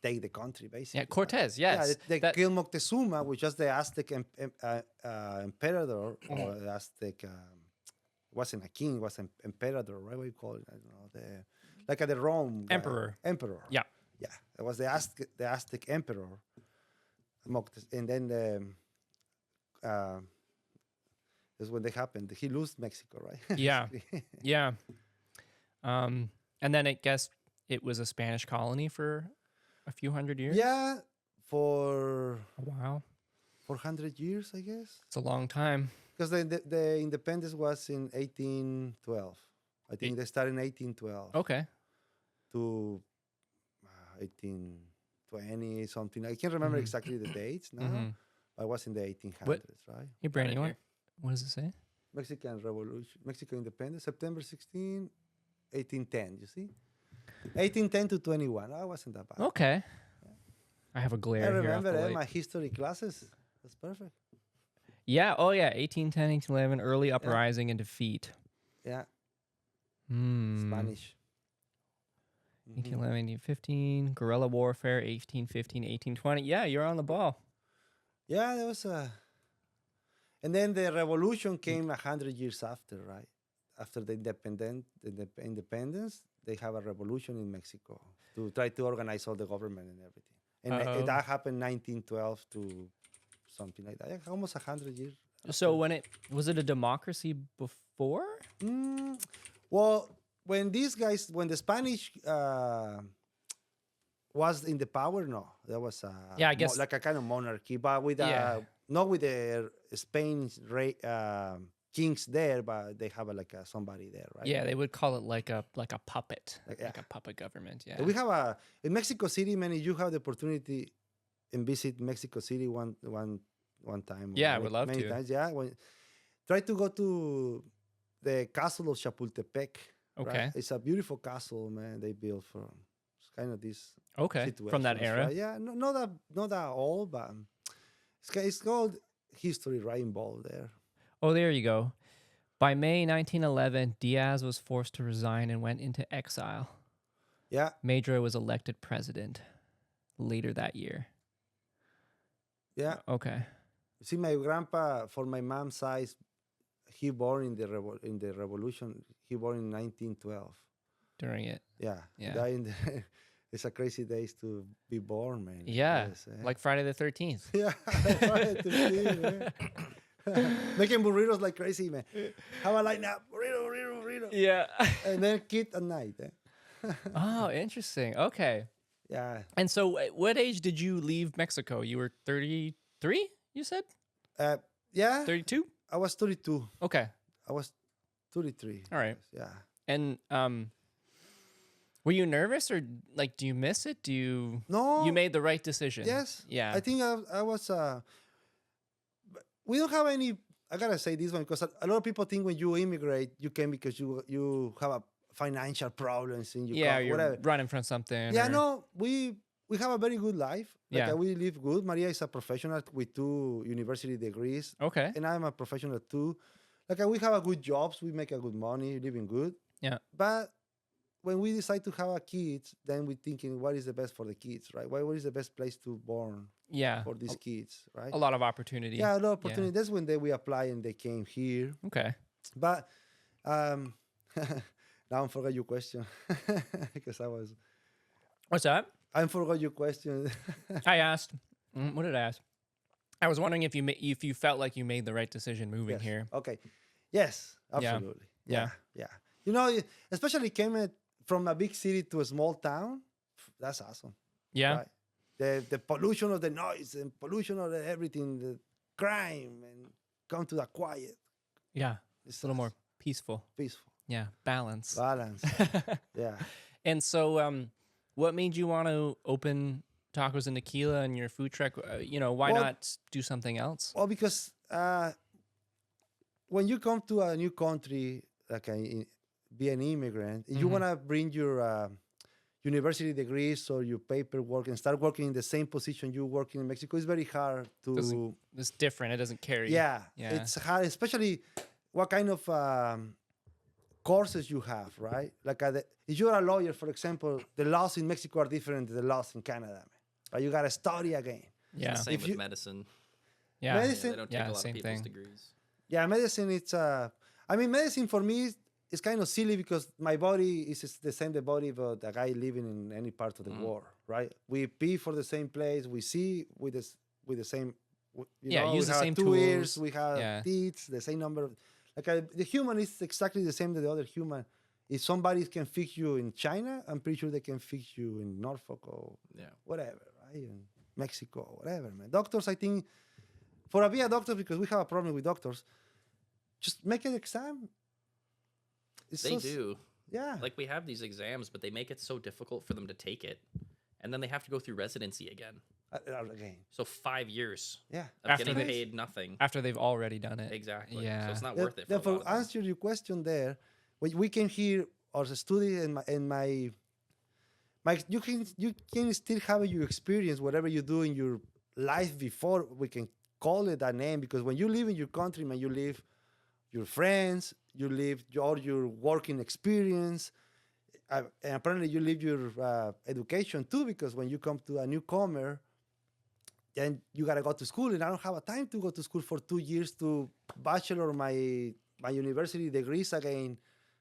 take the country, basically. Yeah, Cortez, Yeah, yes. they That- killed Moctezuma, which was the Aztec emperor, or the Aztec, wasn't a king, was an emperor, right? What do you call it? I don't know. Like the Rome guy. Emperor. Emperor. Yeah. Yeah. It was the Aztec emperor. And then that's when they happened. He lost Mexico, right? Yeah. Yeah. And then I guess it was a Spanish colony for a few hundred years. Yeah, for A while. 400 years, I guess. It's a long time. Because the independence was in 1812. I think they started in 1812 Okay. to 1820 something. I can't remember exactly the dates now. Mhm. I was in the 1800s, What- right? Hey, Brandon, Right what does it say? Mexican Revolution, Mexican independence, September 16, 1810. You see, 1810 to 21. I wasn't that bad. Okay. I have a glare I here. off remember the that light. my history classes. That's perfect. Yeah. Oh, yeah. 1810, 1811, early uprising and defeat. Yeah, Spanish. Spanish. Mhm. 1811, 1815, guerrilla warfare, 1815, 1820. Yeah, you're on the ball. Yeah, there was a. And then the revolution came 100 years after, right? After the independence, they have a revolution in Mexico to try to organize all the government and everything. And that happened 1912 to something like that. Yeah, almost 100 years. So was it a democracy before? Well, when the Spanish was in the power, no, there was Yeah, I guess- like a kind of monarchy, but with Yeah. not with the Spain's kings there, but they have somebody there, right? Yeah, they would call it like a puppet, Like, like yeah. a puppet government. Yeah. We have in Mexico City, man. If you have the opportunity, and visit Mexico City one time. Yeah, I or would love many to. times. Yeah, try to go to the castle of Chapultepec. Okay. Right? It's a beautiful castle, man. They built for kind of this. Okay. From that situations, era. right? Yeah, no, not that old, but it's called history right involved there. Oh, there you go. By May 1911, Diaz was forced to resign and went into exile. Yeah, Madero was elected president later that year. yeah. Okay. See, my grandpa, for my mom's side, he born in the revolution. He born in 1912. During it. Yeah, Yeah. He died in the, it's a crazy days to be born, man. Yeah. Yes, eh? Like Friday the 13th. yeah, right, to see, man. Making burritos like crazy, man. How I like now, burrito, Yeah. and then kid at night. Eh? Oh, interesting. Okay. Yeah. And so at what age did you leave Mexico? You were 33, you said? Yeah. 32? I was 32. Okay. I was 33. All right. Yeah. And were you nervous or like do you miss it? No. You made the right decision? Yes. Yeah. I think I was. We don't have any. I gotta say this one because a lot of people think when you immigrate, you came because you have a financial problems and you yeah, come, you're whatever. running from something. Yeah, or- no, we have a very good life. Like, Yeah. we live good. Maria is a professional with 2 university degrees, Okay. and I'm a professional too. Like, we have a good jobs, we make a good money, living good. Yeah. But when we decide to have a kids, then we're thinking, what is the best for the kids, right? What is the best place to born Yeah. for these kids, right? A lot of opportunity. Yeah, a lot of opportunity. That's when we apply and they came here. Okay. But now I forgot your question because What's that? I forgot your question. I asked. What did I ask? I was wondering if you felt like you made the right decision moving Yes. here. Okay. Yes, Yeah. absolutely. Yeah. You know, especially came from a big city to a small town. That's awesome. Yeah. Right? The pollution of the noise and pollution of everything, the crime, and come to the quiet. Yeah. It's It's a little more peaceful. peaceful. Yeah. Balance. Balance. Yeah. And so, what made you want to open Tacos and Tequila and your food truck? Why Well- not do something else? Well, because when you come to a new country, like be an immigrant, you want to bring your university degrees or your paperwork and start working in the same position you work in Mexico. It's very hard to. It's different. It doesn't carry. Yeah, Yeah. it's hard, especially what kind of courses you have, right? Like if you're a lawyer, for example, the laws in Mexico are different than the laws in Canada, man. Right? You gotta study again. Yeah. Same If with you- medicine. Yeah. Medicine- They don't take Yeah, a lot of same people's thing. degrees. Yeah, medicine. Medicine for me is kind of silly because my body is the same the body of a guy living in any part of the world, right? We pee for the same place. We see with the same. Yeah, use we the have same 2 ears. tools. We have Yeah. teeth. The same number. The human is exactly the same as the other human. If somebody can fix you in China, I'm pretty sure they can fix you in Norfolk or Yeah. whatever, right? In Mexico, whatever, man. Doctors, I think, for be a doctor, because we have a problem with doctors, just make an exam. It's They do. Yeah. Like, we have these exams, but they make it so difficult for them to take it. And then they have to go through residency again. Again. So 5 years Yeah. of After getting they- paid nothing. After they've already done it. Exactly. Yeah. So it's not worth it for a Therefore, lot of them. answer your question there. When we came here as a student, and my you can still have your experience, whatever you do in your life before we can call it a name, because when you live in your country, man, you live your friends, you live your working experience, and apparently you live your education too, because when you come to a newcomer, then you gotta go to school, and I don't have a time to go to school for 2 years to bachelor my university degrees again.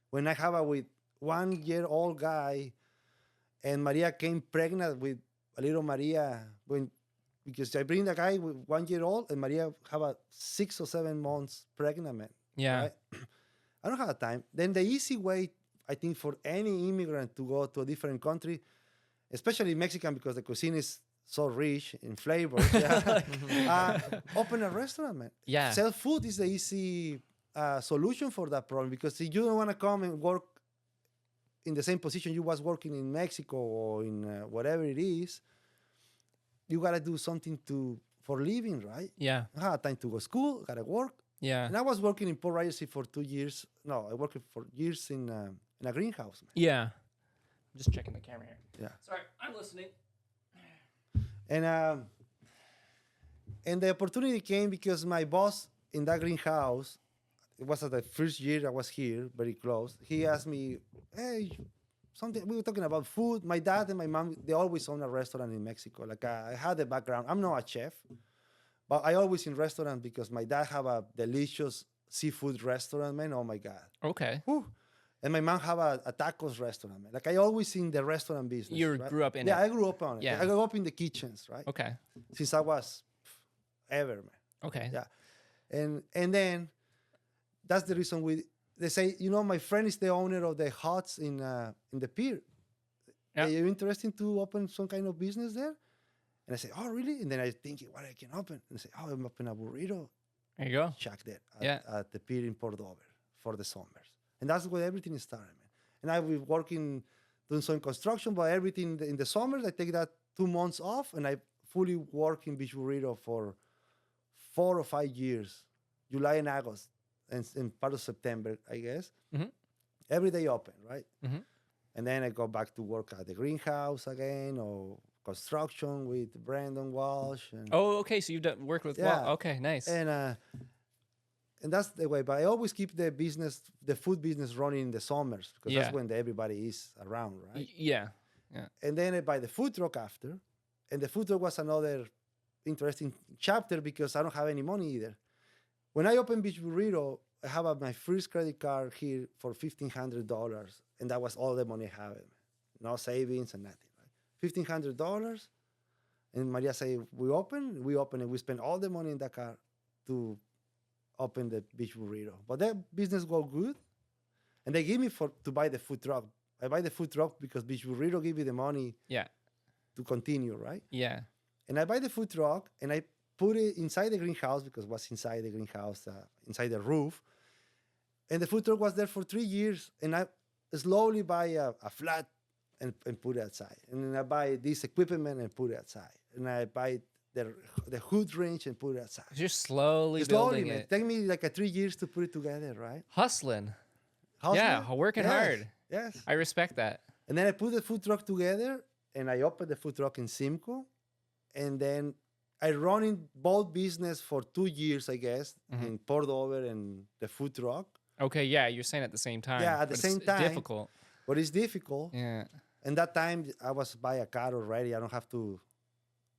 When I have with 1-year-old guy, and Maria came pregnant with a little Maria because I bring the guy with 1-year-old, and Maria have a 6 or 7 months pregnant, man. Yeah. Right? I don't have a time. Then the easy way, I think, for any immigrant to go to a different country, especially Mexican, because the cuisine is so rich in flavors, open a restaurant, man. Yeah. Sell food is the easy solution for that problem, because if you don't want to come and work in the same position you was working in Mexico or in whatever it is, you gotta do something for living, right? Yeah. I had time to go to school, gotta work. Yeah. And I was working in Port Ryerson for 2 years. No, I worked for years in a greenhouse, man. Yeah. I'm just checking the camera here. Yeah. Sorry, I'm listening. And the opportunity came because my boss in that greenhouse, it was at the first year I was here, very close. He asked me, hey, something, we were talking about food. My dad and my mom, they always own a restaurant in Mexico. Like I had a background. I'm not a chef, but I always in restaurant because my dad have a delicious seafood restaurant, man. Oh my God. Okay. Whew. And my mom have a tacos restaurant, man. Like I always in the restaurant business. You right? grew up in Yeah, it. I grew up on it. Yeah. I grew up in the kitchens, right? Okay. Since I was ever, man. Okay. Yeah. And then that's the reason they say, my friend is the owner of the huts in the pier. Yeah. Are you interested to open some kind of business there? And I say, oh, really? And then I think, what I can open? And I say, oh, I'm open a burrito There you go. shack there Yeah. at the pier in Port Dover for the summers. And that's where everything started, man. And I've been working, doing some construction, but everything in the summers, I take that 2 months off, and I fully work in Beach Burrito for 4 or 5 years, July and August, and part of September, I guess. Mhm. Every day open, right? Mhm. And then I go back to work at the greenhouse again, or construction with Brandon Walsh. And, Oh, okay. So you've worked with. Yeah. Okay. Nice. and that's the way. But I always keep the food business running in the summers because Yeah. that's when everybody is around, right? Yeah. Yeah. And then I buy the food truck after. And the food truck was another interesting chapter because I don't have any money either. When I opened Beach Burrito, I have my first credit card here for $1,500. And that was all the money I had. No savings and nothing. Right? $1,500. And Maria said, we open, and we spend all the money in that car to open the Beach Burrito. But that business go good. And they give me to buy the food truck. I buy the food truck because Beach Burrito give me the money Yeah. to continue, right? Yeah. And I buy the food truck and I put it inside the greenhouse because it was inside the greenhouse, inside the roof. And the food truck was there for 3 years. And I slowly buy a flat and put it outside. And then I buy this equipment and put it outside. And I buy the hood range and put it outside. Just slowly Slowly, building man. it. Take me like 3 years to put it together, right? Hustling. Hustling? Working Yes, hard. Yes. I respect that. And then I put the food truck together and I opened the food truck in Simcoe. And then I run in both business for 2 years, I guess, in Port Dover and the food truck. Okay. Yeah. You're saying at the same time. Yeah, at the but same it's time. difficult. But it's difficult. Yeah. And that time I was by a car already. I don't have to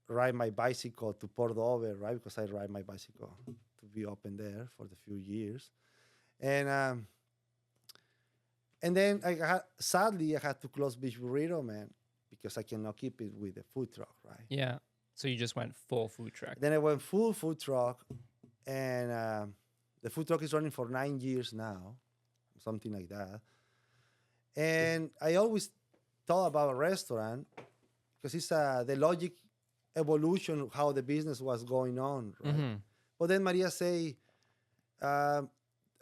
ride my bicycle to Port Dover, right? Because I ride my bicycle to be open there for the few years. And then sadly I had to close Beach Burrito, man, because I cannot keep it with the food truck, right? Yeah. So you just went full food truck. Then I went full food truck, and the food truck is running for 9 years now, something like that. And I always thought about a restaurant because it's the logic evolution of how the business was going on, right? Mhm. But then Maria say,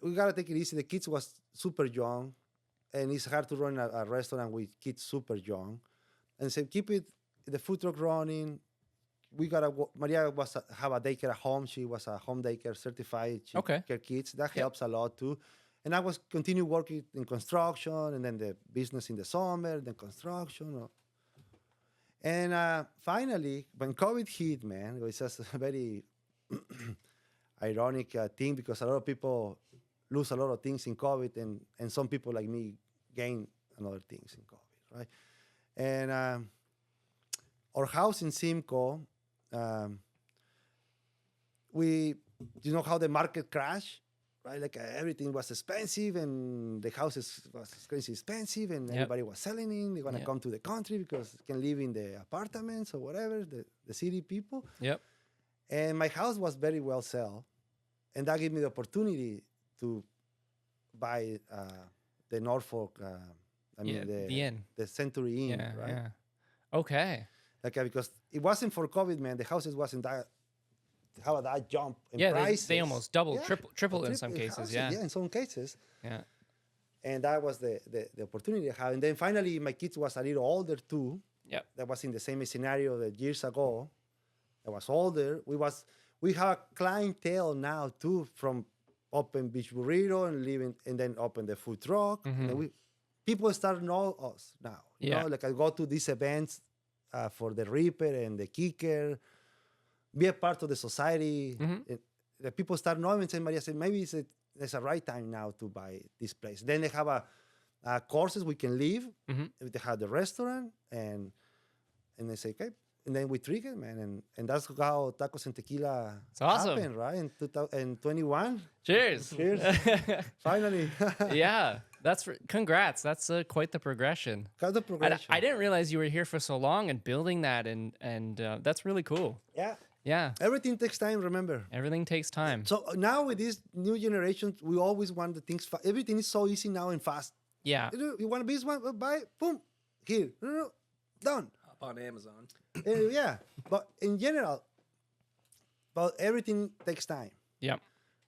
we gotta take it easy. The kids was super young, and it's hard to run a restaurant with kids super young. And say, keep the food truck running. We gotta. Maria have a daycare at home. She was a home daycare certified. She Okay. care kids. That helps a lot too. And I was continue working in construction, and then the business in the summer, then construction. And finally, when COVID hit, man, it was just a very ironic thing because a lot of people lose a lot of things in COVID, and some people like me gain another things in COVID, right? And our house in Simcoe, you know how the market crashed, right? Like everything was expensive, and the houses was crazy expensive, and everybody was selling it. They want to come to the country because they can live in the apartments or whatever, the city people. Yep. And my house was very well sold, and that gave me the opportunity to buy the Norfolk. The inn. the Century Inn, Yeah. right? Yeah. Okay. Like because it wasn't for COVID, man. The houses wasn't that jump in Yeah. prices. They almost doubled, Yeah, triple in some triple cases. houses, Yeah. in some cases. Yeah. And that was the opportunity I had. And then finally, my kids was a little older too. Yep. That was in the same scenario that years ago. I was older. We have a clientele now too from open Beach Burrito and living and then open the food truck. And then people start to know us now. You know, like I go to these events for the Reaper and the Kicker, be a part of the society. The people start knowing and say, Maria said, maybe it's a right time now to buy this place. Then they have a courses we can live. They have the restaurant and they say, okay. And then we trigger, man, and that's how Tacos and Tequila happened, right? In 2021. Cheers. Cheers. Finally. Yeah, congrats. That's quite the progression. Quite the progression. I didn't realize you were here for so long and building that, and that's really cool. Yeah. Yeah. Everything takes time, remember. Everything takes time. So now with this new generation, we always want the things fast. Everything is so easy now and fast. Yeah. You want a business one, buy it, boom, here, done. On Amazon. Yeah, but in general, but everything takes time. Yep.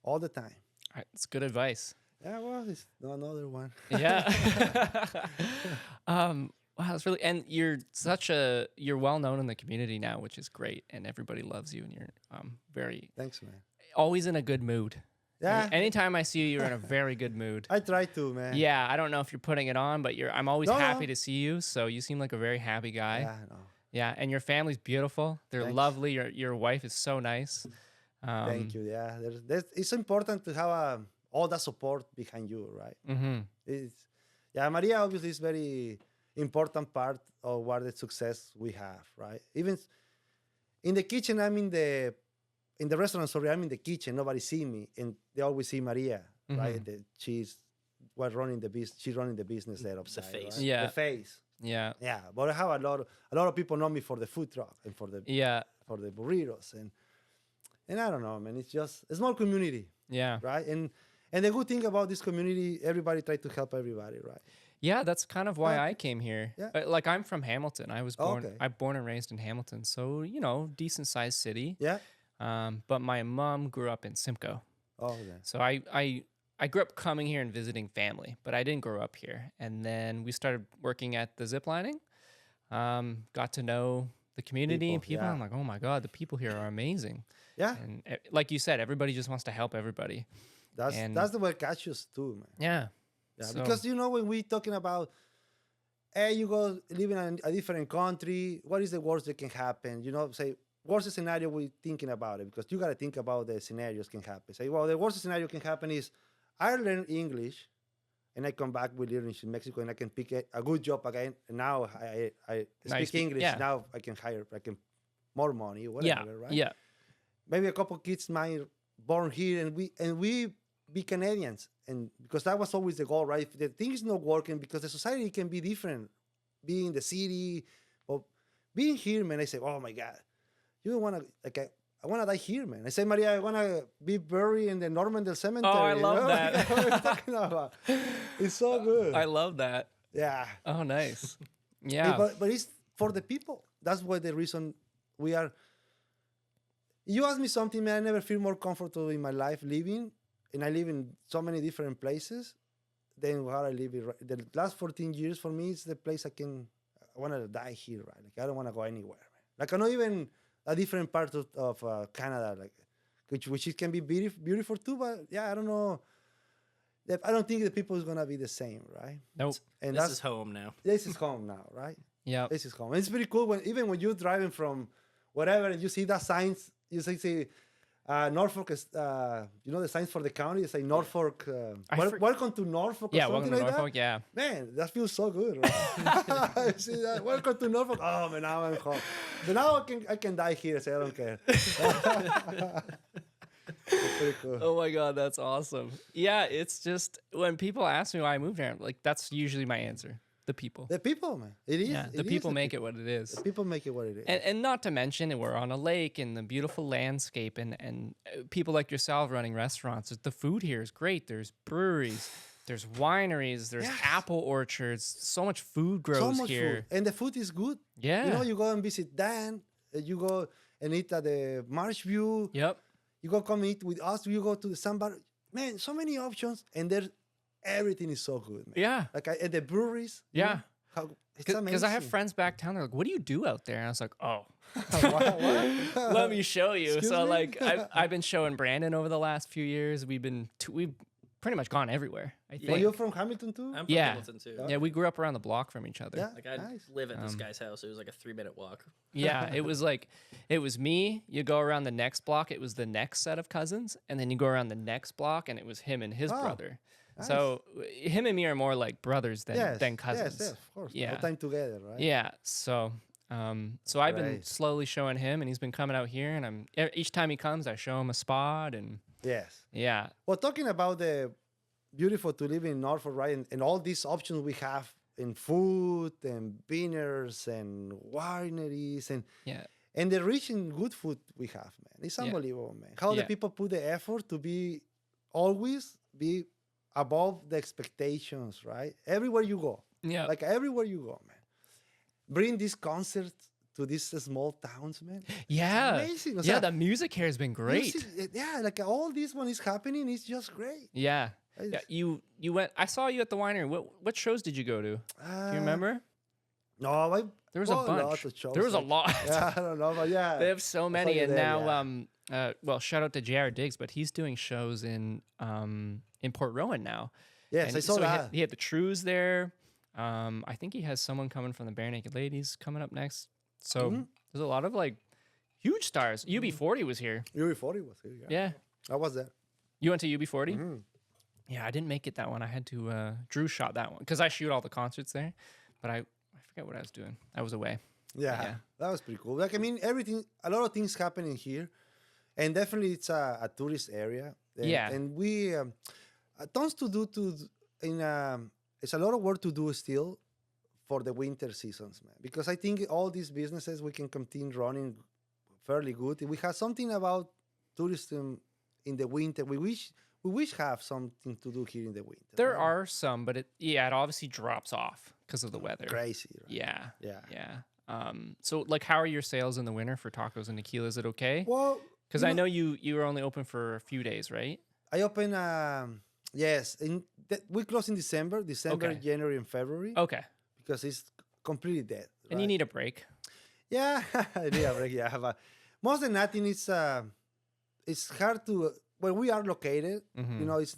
All the time. All right, it's good advice. Yeah, well, it's another one. Yeah. Wow, that's really, and you're well known in the community now, which is great, and everybody loves you, and you're very Thanks, man. always in a good mood. Yeah. Anytime I see you, you're in a very good mood. I try to, man. Yeah, I don't know if you're putting it on, but I'm always No, happy no. to see you. So you seem like a very happy guy. Yeah, no. Yeah, and your family's beautiful. They're Thanks. lovely. Your wife is so nice. Thank you. Yeah, it's important to have all that support behind you, right? Maria obviously is very important part of what the success we have, right? Even in the kitchen, I'm in the restaurant. Sorry, I'm in the kitchen. Nobody see me, and they always see Maria, right? She's running the business. She's running the business there upside. face. Right? Yeah. The face. Yeah. Yeah, but I have a lot of people know me for the food truck and for the burritos and I don't know, man. It's just a small community, Yeah. right? And the good thing about this community, everybody try to help everybody, right? Yeah, that's kind of why I came here. Yeah. Like I'm from Hamilton. I was born. Okay. I'm born and raised in Hamilton, so decent sized city. Yeah. But my mom grew up in Simcoe. Oh, yeah. So I grew up coming here and visiting family, but I didn't grow up here. And then we started working at the ziplining. Got to know the community and people. yeah. I'm like, oh my God, the people here are amazing. Yeah. And like you said, everybody just wants to help everybody. That's the way catches too, man. Yeah. Yeah, So- because when we talking about, hey, you go live in a different country, what is the worst that can happen? Say worst scenario we thinking about it because you got to think about the scenarios can happen. Say, well, the worst scenario can happen is I learn English, and I come back with English in Mexico, and I can pick a good job again. And now I speak English. yeah. Now I can more money, whatever, Yeah. right? Yeah. Maybe a couple kids might born here, and we be Canadians, and because that was always the goal, right? If the thing is not working, because the society can be different, being in the city, or being here, man. I say, oh my God, you don't want to I want to die here, man. I say, Maria, I want to be buried in the Normandale Cemetery. Oh, I love that. What are you talking about? It's so good. I love that. Yeah. Oh, nice. Yeah. But it's for the people. That's why the reason we are. You ask me something, man. I never feel more comfortable in my life living, and I live in so many different places than where I live. The last 14 years for me is the place I want to die here, right? Like I don't want to go anywhere, man. Like I'm not even a different part of Canada, like which it can be beautiful too. But yeah, I don't know. I don't think the people is gonna be the same, right? Nope. And This is home now. This is home now, right? Yeah. This is home. And it's pretty cool even when you're driving from whatever and you see that signs, you see Norfolk is, the signs for the county. It's like Norfolk. Welcome to Norfolk. Or Yeah. something Welcome to like Norfolk. That. Yeah. Man, that feels so good, right? You see that? Welcome to Norfolk. Oh man, now I'm home. But now I can die here. So I don't care. It's pretty cool. Oh my God, that's awesome. Yeah, it's just when people ask me why I moved here, like that's usually my answer. The people. The people, man. It is. Yeah, the people make it what it is. The people make it what it is. And not to mention, we're on a lake and the beautiful landscape and people like yourself running restaurants. The food here is great. There's breweries, there's wineries, there's Yes. apple orchards. So much food grows so much here. food. And the food is good. Yeah. You go and visit Dan. You go and eat at the Marsh View. Yep. You go come eat with us. You go to the sandbar. Man, so many options. And everything is so good, man. Yeah. Like at the breweries. Yeah. It's amazing. Because I have friends back town. They're like, "What do you do out there?" And I was like, "Oh, What? let me show you." Excuse So me? like, I've been showing Brandon over the last few years. We've pretty much gone everywhere. I think. Well, you're from Hamilton too? I'm from Yeah. Hamilton too. Yeah, we grew up around the block from each other. Yeah. Like I Nice. live at this guy's house. It was like a 3-minute walk. Yeah, it was me. You go around the next block, it was the next set of cousins, and then you go around the next block, and it was him and his Wow, brother. So him and me are more like brothers than cousins. Yes, of course. Yeah. All time together, right? Yeah. So I've been Right. slowly showing him, and he's been coming out here, and each time he comes, I show him a spot, and Yes. yeah, Well, talking about the beautiful to live in Norfolk, right? And all these options we have in food and vineyards and wineries yeah, and the rich and good food we have, man. It's Yeah. unbelievable, man. How the Yeah. people put the effort to always be above the expectations, right? Everywhere you go. yeah. Like everywhere you go, man. Bring these concerts to these small towns, man. Yeah. amazing. O Yeah, sea, the music here has been great. Yeah, like all this one is happening. It's just great. Yeah. It's- Yeah, you went. I saw you at the winery. What shows did you go to? Do you remember? No, There was a bunch. lot of shows, There was a like- lot. Yeah, I don't know, but yeah. They have so many, you and there, now, well, shout out to J.R. Diggs, but he's doing shows in Port Rowan now. Yes, And I saw so that. He had the Trues there. I think he has someone coming from the Bare Naked Ladies coming up next. So Mm-hmm. there's a lot of like huge stars. UB40 was here. UB40 was here. Yeah. I was there. You went to UB40? Mm-hmm. Yeah, I didn't make it that one. I had to, Drew shot that one because I shoot all the concerts there, but I forget what I was doing. I was away. Yeah, Yeah. that was pretty cool. Like, I mean, a lot of things happening here, and definitely it's a tourist area. And, Yeah. and we tons to do it's a lot of work to do still for the winter seasons, man. Because I think all these businesses we can continue running fairly good. We have something about tourism in the winter. We wish have something to do here in the winter. There right? are some, but it obviously drops off because of the weather. crazy. Right? Yeah. Yeah. Yeah. So like, how are your sales in the winter for tacos and tequila? Is it okay? Well, Because I know you were only open for a few days, right? I open yes, we close in December, Okay. January, and February Okay. because it's completely dead. And you right? need a break. Yeah, I need a break. Yeah, but most than nothing, it's hard to where we are located. Mhm. You know, it's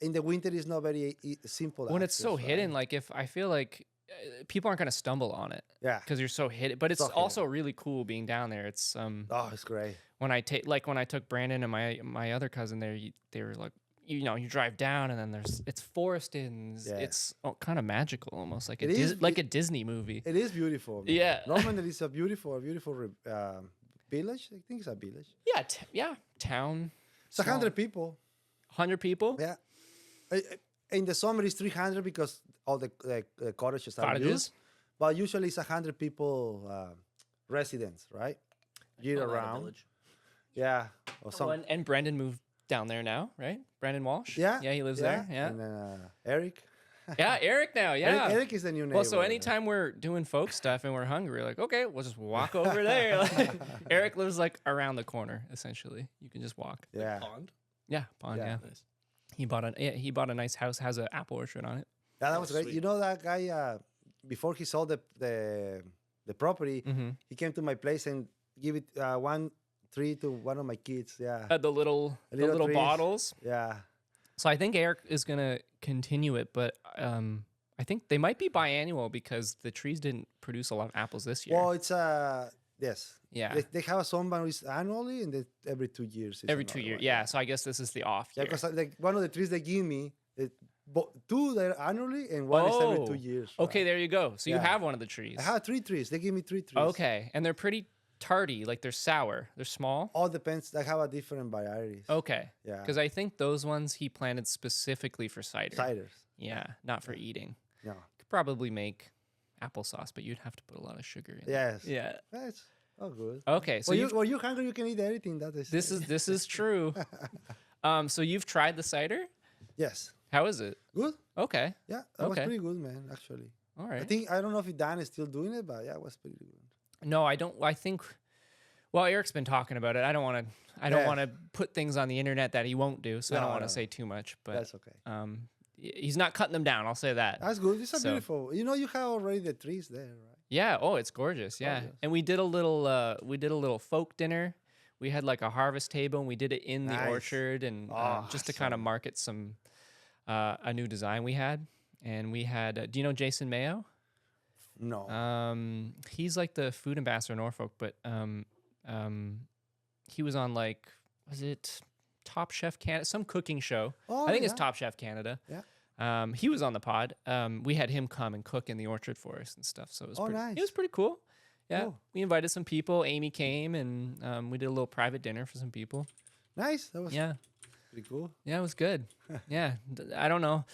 in the winter. It's not very simple. When it's so access, hidden, right? like if I feel like people aren't gonna stumble on it Yeah. because you're so hidden. But it's So hidden. also really cool being down there. It's Oh, it's great. when I took Brandon and my other cousin there, they were like, you drive down and then it's forested and Yeah. it's kind of magical, almost like It is a Disney movie. It is beautiful. Man. Yeah. Normandy is a beautiful village. I think it's a village. Yeah, town. It's 100 people. 100 people. Yeah. In the summer, it's 300 because all the cottages are Cottages. used. But usually it's 100 people, residents, right? Year A lot of around. village. Yeah. Or some, And Brandon moved down there now, right? Brandon Walsh. yeah. Yeah, he lives there. Yeah. And Eric. Yeah, Eric now. Yeah. Eric is the new neighbor. Well, so anytime we're doing folk stuff and we're hungry, we're like, okay, we'll just walk over there. Like, Eric lives like around the corner, essentially. You can just walk. Yeah. Pond. Yeah, pond. Yeah. Yeah. Nice. He bought a nice house, has an apple orchard on it. Yeah, that was great. Sweet. You know that guy, before he sold the property, Mm-hmm. he came to my place and give it one tree to one of my kids. Yeah. The little little trees. bottles. Yeah. So I think Eric is gonna continue it, but I think they might be biannual because the trees didn't produce a lot of apples this year. Well, it's yes. Yeah. They have some ones annually and every 2 years. is Every 2 another years. one. Yeah. So I guess this is the off Yeah, year. because like one of the trees they give me, two they're annually and one is every 2 years. Okay, right? there you go. So you Yeah. have one of the trees. I have 3 trees. They give me 3 trees. Okay, and they're pretty tardy. Like they're sour. They're small. All depends. I have a different varieties. Okay. Yeah. Because I think those ones he planted specifically for cider. Ciders. Yeah, not for eating. No. Could probably make applesauce, but you'd have to put a lot of sugar in. Yes. Yeah. That's all good. Okay, so When you're hungry, you can eat anything. That is. this is true. So you've tried the cider? Yes. How is it? Good. Okay. Yeah, that was Okay. pretty good, man. Actually. All I right. don't know if Dan is still doing it, but yeah, it was pretty good. No, I don't. I think. Well, Eric's been talking about it. I don't want to. I don't Yeah. want to put things on the internet that he won't do. So I No, don't want to no, say too much. But That's okay. he's not cutting them down. I'll say that. That's good. It's a So- beautiful. You know, you have already the trees there, right? Yeah. Oh, it's gorgeous. Yeah. Gorgeous. And we did a little folk dinner. We had like a harvest table, and we did it in the Nice. orchard, and just to kind of market some a new design we had. And we had. Do you know Jason Mayo? No. He's like the food ambassador in Norfolk, but he was on like, was it Top Chef Canada, some cooking show? Oh, I think it's yeah. Top Chef Canada. Yeah. He was on the pod. We had him come and cook in the orchard for us and stuff. So it was Oh, pretty, nice. It was pretty cool. Yeah, Cool. we invited some people. Amy came, and we did a little private dinner for some people. Nice. That was Yeah, pretty cool. yeah, it was good. Yeah, I don't know.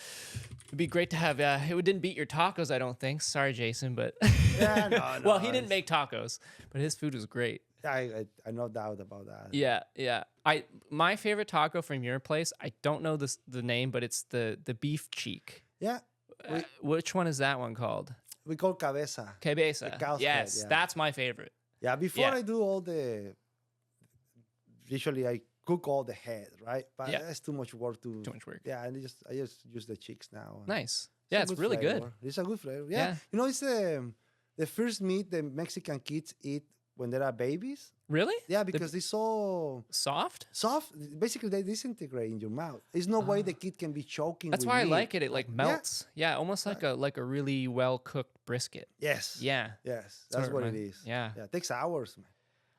It'd be great to have. It didn't beat your tacos, I don't think. Sorry, Jason, but Yeah, no, well, no, he didn't it's- make tacos, but his food was great. I no doubt about that. Yeah, yeah. My favorite taco from your place. I don't know the name, but it's the beef cheek. Yeah. Which one is that one called? We call cabeza. Cabeza. The cow's head, Yes, yeah. that's my favorite. Yeah. Before Yeah. I do all the, usually I cook all the head, right? But Yeah. that's too much work to. Too much work. Yeah, and I just use the cheeks now. and Nice. a Yeah, it's good really good. flavor. It's a good flavor. Yeah. Yeah. You know, it's the first meat the Mexican kids eat when they are babies. Really? Yeah, because it's so Soft? soft. Basically, they disintegrate in your mouth. There's no way the kid can be choking. That's with why I meat. like it. It like melts. Yeah, almost like a really well cooked brisket. Yes. Yeah. Yes. That's That's what what it it reminds- is. yeah. Yeah. It takes hours, man.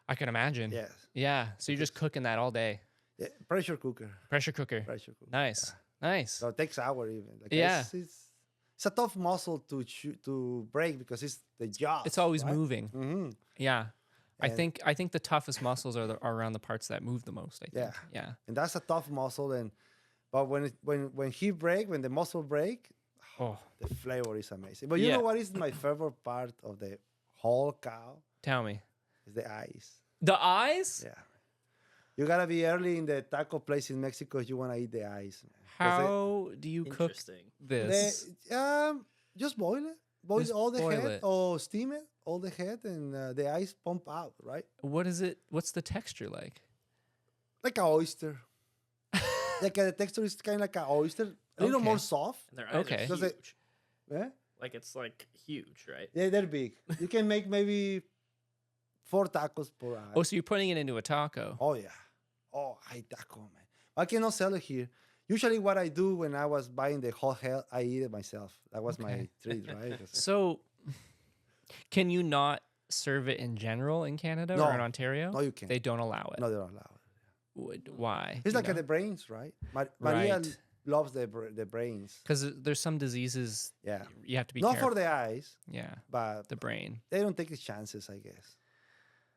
I can imagine. Yes. Yeah. So you're just cooking that all day. Yeah. Pressure cooker. Pressure cooker. Pressure cooker. Nice. Nice. So it takes hours even. Like Yeah. It's a tough muscle to break because it's the jaw. It's always moving. Hmm. Yeah. And- I think the toughest muscles are around the parts that move the most. I think. Yeah. Yeah. And that's a tough muscle. But when the muscle break, Oh, the flavor is amazing. But you Yeah. know what is my favorite part of the whole cow? tell me. Is the eyes. The eyes? Yeah. You gotta be early in the taco place in Mexico if you wanna eat the eyes. Man. 'Cause How do you cook Interesting. this? Just boil it. Boil Just all the boil head it. or steam it, all the head, and the eyes pump out, right? What is it? What's the texture like? Like an oyster. The texture is kind of like an oyster, a little Okay. more soft. And their eyes Okay. are Does huge. it- Yeah, Like it's like huge, right? they're big. You can make maybe 4 tacos per eye. Oh, so you're putting it into a taco. Oh yeah. Oh, I taco, man. I cannot sell it here. Usually, what I do when I was buying the whole head, I eat it myself. That was my Okay. treat, right? 'Cause- So, can you not serve it in general in Canada or in No. Ontario? No, you can't. They don't allow it. No, they don't allow it. Why? It's like the brains, right? Maria Right. loves the brains. Because there's some diseases Yeah. you have to be Not careful. for the eyes, Yeah, but the brain. they don't take the chances, I guess.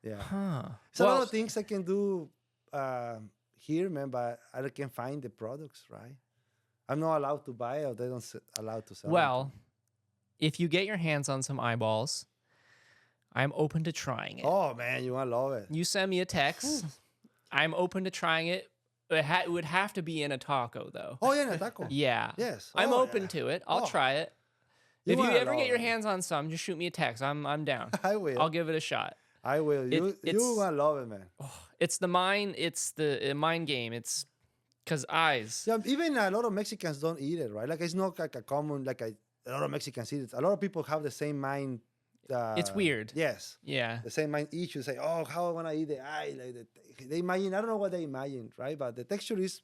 Yeah. Huh. It's a lot of things I can do here, man, but I can't find the products, right? I'm not allowed to buy it, or they don't allowed to sell it. Well, if you get your hands on some eyeballs, I'm open to trying it. Oh, man, you want to love it. You send me a text. I'm open to trying it. It would have to be in a taco, though. Oh, yeah, taco. Yeah. Yes. I'm Oh, open yeah. to it. I'll Oh. try it. You If you wanna ever get love your it. hands on some, just shoot me a text. I'm down. I will. I'll give it a shot. I will. You it's- want to love it, man. It's the mind. It's the mind game. It's because eyes. Yeah, even a lot of Mexicans don't eat it, right? Like it's not like a common, like a lot of Mexicans eat it. A lot of people have the same mind. It's weird. Yes. Yeah. The same mind issue. Say, oh, how I want to eat the eye. Like they imagine, I don't know what they imagine, right? But the texture is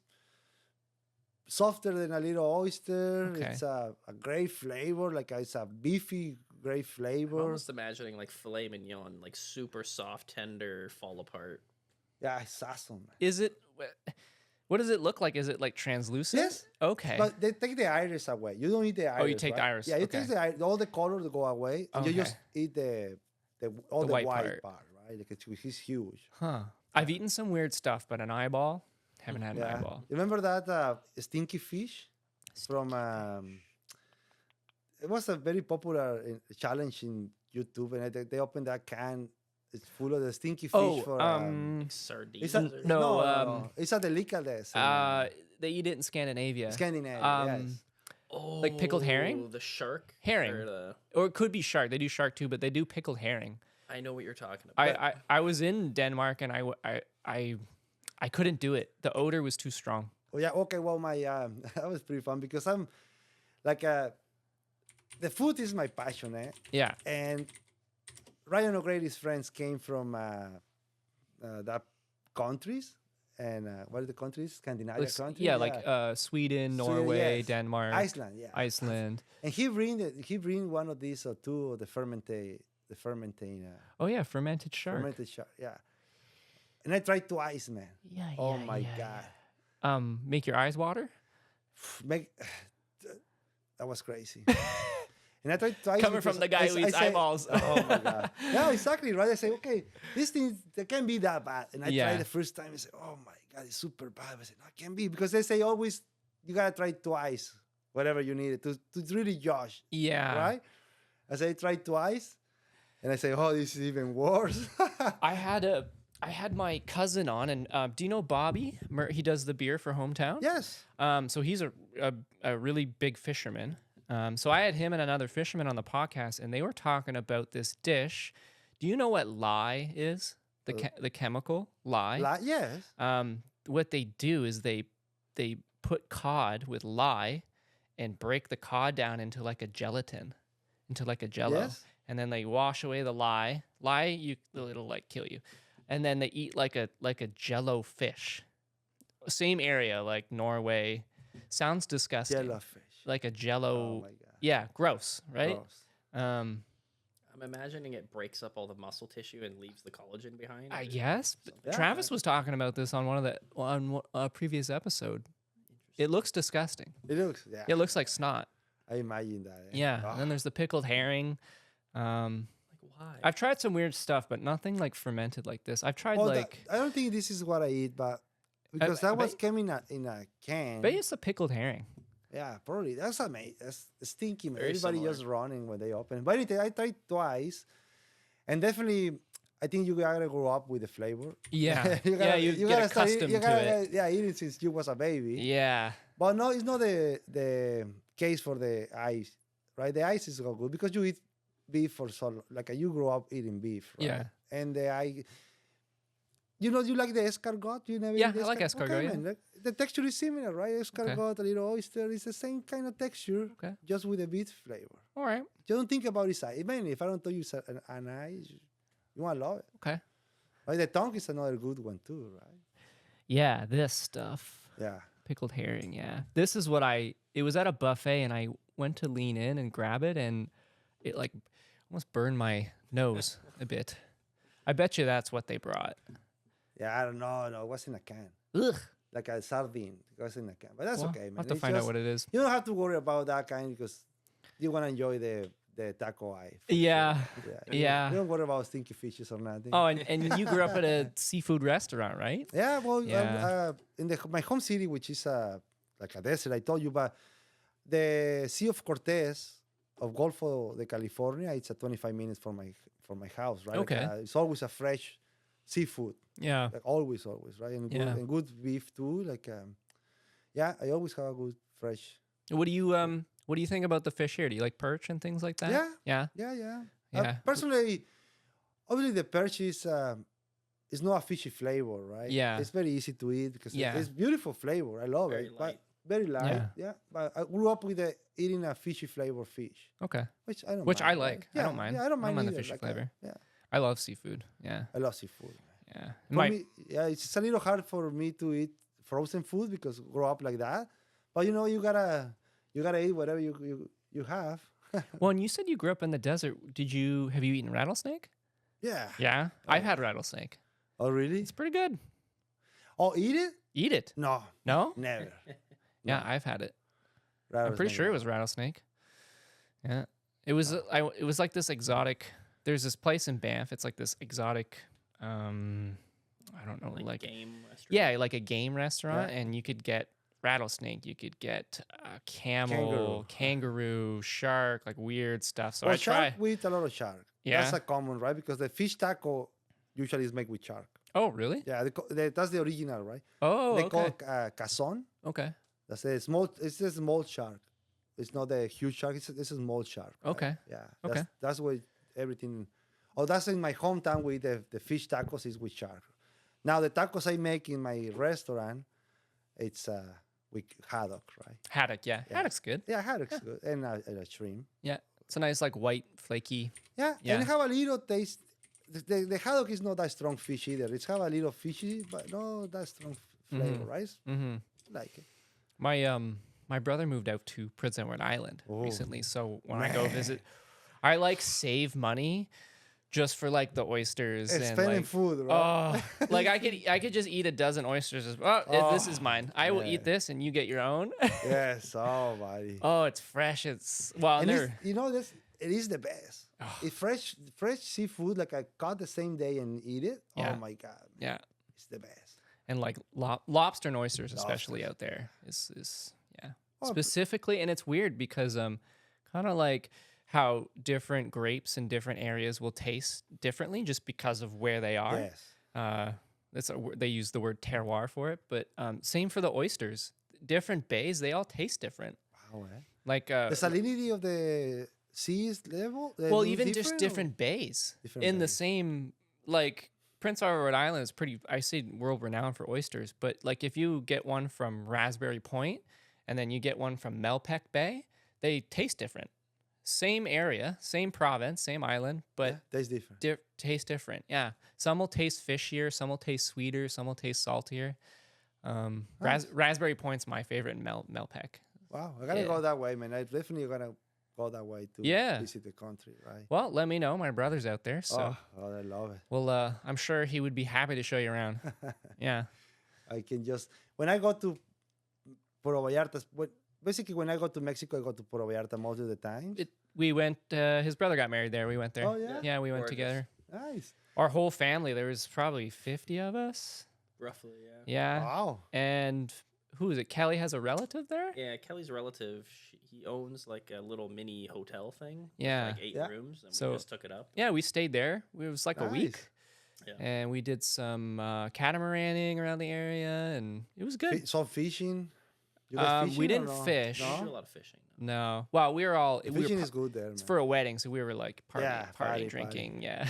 softer than a little oyster. Okay. It's a great flavor. Like it's a beefy, great I'm flavor. almost imagining like filet mignon, like super soft, tender, fall apart. Yeah, it's awesome, man. Is it? What does it look like? Is it like translucent? Yes. Okay. But they take the iris away. You don't eat the iris. Oh, you take the right? iris, Yeah, you okay. take the iris. All the colors go away, and you just eat the all The the white white, part. right? Like it's huge. Huh. I've eaten some weird stuff, but an eyeball, haven't had an Yeah. eyeball. You remember that stinky fish from? It was a very popular challenge in YouTube, and they opened that can. It's full of the stinky fish for. Like sardines. It's a, or no, it's a delicatessen. They eat it in Scandinavia. Scandinavia. Yes. like pickled herring? Oh, the shark? Herring. Or the, Or it could be shark. They do shark too, but they do pickled herring. I know what you're talking about. I was in Denmark and I couldn't do it. The odor was too strong. Oh yeah. Okay. Well, my that was pretty fun because I'm like the food is my passion, eh? Yeah. And Ryan O'Grady's friends came from that countries, and what are the countries? Scandinavia countries. Yeah, like Sweden, Norway, yes. Denmark, Iceland. Yeah. Iceland. And he bring one of these or two of the fermenting. Oh yeah, fermented shark. Fermented shark. Yeah. And I tried twice, man. Yeah, Oh my god. Make your eyes water. Make that was crazy. And I tried twice. Coming from the guy who eats eyeballs. Oh my god. Yeah, exactly right. I say, okay, this thing they can't be that bad. And I Yeah. tried the first time. I say, oh my god, it's super bad. I said, no, it can't be because they say always you gotta try twice, whatever you need to really judge. Yeah. Right. I say try twice, and I say, oh, this is even worse. I had my cousin on, and do you know Bobby? He does the beer for Hometown. Yes. So he's a really big fisherman. So I had him and another fisherman on the podcast, and they were talking about this dish. Do you know what lye is? The chemical lye. Yes. What they do is they put cod with lye and break the cod down into like a gelatin, into like a jello, Yes. and then they wash away the lye. It'll like kill you, and then they eat like a jello fish. Same area like Norway. Sounds disgusting. Jellyfish. Like a jello. Oh my god. Yeah, gross, right? Gross. I'm imagining it breaks up all the muscle tissue and leaves the collagen behind. I or guess. something. Yeah. Travis was talking about this on a previous episode. It looks disgusting. It looks. Yeah. It looks like snot. I imagine that. Yeah. Oh. And then there's the pickled herring. Like why? I've tried some weird stuff, but nothing like fermented like this. I've tried Well, like, I don't think this is what I eat, but because I that was bet- came in a can. but it's the pickled herring. Yeah, probably. That's amazing. That's stinky, man. Very Everybody similar. just running when they open. But anyway, I tried twice, and definitely, I think you gotta grow up with the flavor. Yeah. you gotta, you you get gotta start accustomed you to gotta, it. Yeah, eating since you was a baby. Yeah. But no, it's not the case for the ice, right? The ice is so good because you eat beef for so like you grow up eating beef, right? Yeah. And you like the escargot? You never Yeah, eat I like escargot, Okay, yeah. man, like, the texture is similar, right? Escargot, a little oyster, it's the same kind of texture, Okay. just with a beef flavor. All right. You don't think about it. Even if I don't tell you it's an ice, you want to love it. Okay. Right? The tongue is another good one too, right? Yeah, this stuff. Yeah. Pickled herring, yeah. This is what it was at a buffet, and I went to lean in and grab it, and it like almost burned my nose a bit. I bet you that's what they brought. Yeah, I don't know. No, it was in a can. Ugh. Like a sardine. It was in a can. But that's Well, okay, man. I'll have to It's find out just- what it is. You don't have to worry about that kind because you want to enjoy the taco eye. for Yeah. sure. Yeah. You don't worry about stinky fishes or nothing. Oh, and you grew up at a seafood restaurant, right? Yeah, well, Yeah. in my home city, which is like a desert, I told you, but the Sea of Cortez of Golfo de California, it's 25 minutes from my house, right? Okay. Like, it's always a fresh seafood, Yeah. like always, right? And good, Yeah. and good beef too. Like, yeah, I always have a good fresh. What do you think about the fish here? Do you like perch and things like that? Yeah. Yeah. Yeah. Yeah. Personally, obviously the perch is not a fishy flavor, right? Yeah. It's very easy to eat because Yeah. it's beautiful flavor. I love Very it. light. But very light. Yeah. Yeah. But I grew up with eating a fishy flavor fish, Okay. which I don't Which mind, I right? like. I don't mind. Yeah, I don't mind the either, fishy like, flavor. yeah. I love seafood. Yeah. I love seafood. Yeah. For My- me, yeah, it's a little hard for me to eat frozen food because grow up like that. But you gotta eat whatever you have. well, and you said you grew up in the desert. Have you eaten rattlesnake? Yeah. Yeah. I've had rattlesnake. Oh really? It's pretty good. Oh, eat it? Eat it. No, No? never. Yeah, I've had it. I'm pretty Rattlesnake, sure it no. was rattlesnake. Yeah. It was it was like this exotic. There's this place in Banff. It's like this exotic I don't know, like game restaurant. yeah, like a game restaurant, and you could get rattlesnake, you could get camel, kangaroo, shark, like weird stuff. So Well, I try. shark, we eat a lot of shark. Yeah? That's a common, right? Because the fish taco usually is made with shark. Oh, really? Yeah, that's the original, right? Oh, They okay. call cazón. Okay. That's a small. It's a small shark. It's not a huge shark. It's a small shark. right? Okay. Yeah. Okay. That's where everything. Oh, that's in my hometown. With the fish tacos is with shark. Now the tacos I make in my restaurant, It's with haddock, right? Haddock, yeah. Haddock's good. Yeah, haddock's good, and a shrimp. Yeah. It's a nice, like, white, flaky. Yeah, Yeah. and have a little taste. The haddock is not that strong fish either. It's have a little fishy, but no that strong flavor, right? Mm-hmm. Like it. My brother moved out to Prince Edward Island recently, so when I go man. visit, I like save money just for like the oysters And and spending like food, right? oh, like I could just eat a dozen oysters. This is mine. I will eat this, and you get your own. Yes, oh, buddy. Oh, it's fresh. It's well, And they're this, it is the best. If fresh seafood, like I caught the same day and eat it. Yeah. Oh my God, yeah, it's the best. and like lobster and oysters, especially out there, is yeah. Specifically, and it's weird because kind of like how different grapes in different areas will taste differently just because of where they are. Yes. They use the word terroir for it, but same for the oysters. Different bays, they all taste different. Wow. Like The salinity of the seas level. well, is even just different, or- different bays Different in the bays. same like Prince Edward Island is pretty. I say world renowned for oysters, but like if you get one from Raspberry Point and then you get one from Melpec Bay, they taste different. Same area, same province, same island, but Yeah, tastes different. taste different. Yeah, some will taste fishier, some will taste sweeter, some will taste saltier. Raspberry Point's my favorite in Melpec. Wow, I gotta Yeah. go that way, man. I definitely gonna go that way to Yeah. visit the country, right? Well, let me know. My brother's out there, so I love it. well, I'm sure he would be happy to show you around. Yeah. I can just when I go to Puerto Vallarta, basically when I go to Mexico, I go to Puerto Vallarta most of the time. We went. His brother got married there. We went there. Oh, yeah? Yeah, we went Gorgeous. together. Nice. Our whole family. There was probably 50 of us. Roughly, yeah. Yeah. Wow. And who is it? Kelly has a relative there. Yeah, Kelly's relative, he owns like a little mini hotel thing. with, Yeah. Like 8 Yeah. rooms, and So- we just took it up. Yeah, we stayed there. It was like a week, Nice. Yeah. and we did some catamaraning around the area, and it was good. Some fishing. You guys We fishing or didn't no? fish. We do a No? lot of fishing. No. Well, we were all. The we were fishing pa- is good there, It's man. for a wedding, so we were like partying, Yeah, party. drinking. Yeah.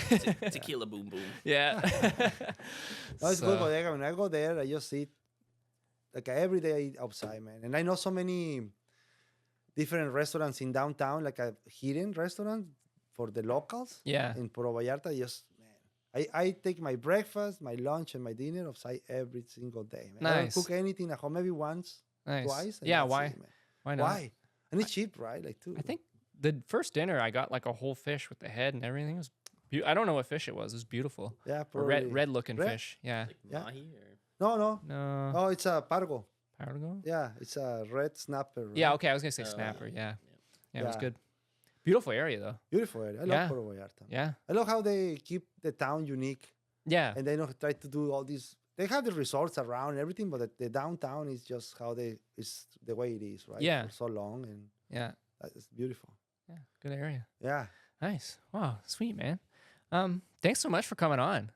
Tequila boom boom. Yeah. No, it's good, So- but when I go there, I just eat like every day I eat outside, man. And I know so many different restaurants in downtown, like a hidden restaurant for the locals. Yeah. In Puerto Vallarta, just man, I take my breakfast, my lunch, and my dinner outside every single day. Man. I don't Nice. cook anything at home, maybe once, Nice. twice. and Yeah. that's Why? it, man. Why not? Why? And it's cheap, right? Like too. I think the first dinner I got like a whole fish with the head and everything. It was I don't know what fish it was. It was beautiful. Yeah, A probably. red looking Red? fish. Yeah. Like Yeah. mahi or No. No. Oh, it's a pargo. Pargo? Yeah, it's a red snapper. Yeah. right? Okay. I was gonna say Oh, snapper. Yeah. Yeah. It was Yeah. good. Beautiful area though. Beautiful area. I Yeah. love Puerto Vallarta. Yeah. I love how they keep the town unique Yeah. and they don't try to do all these. They have the resorts around and everything, but the downtown is just how is the way it is, right? Yeah. For so long, and Yeah. it's beautiful. Yeah. Good area. Yeah. Nice. Wow. Sweet man. Thanks so much for coming on.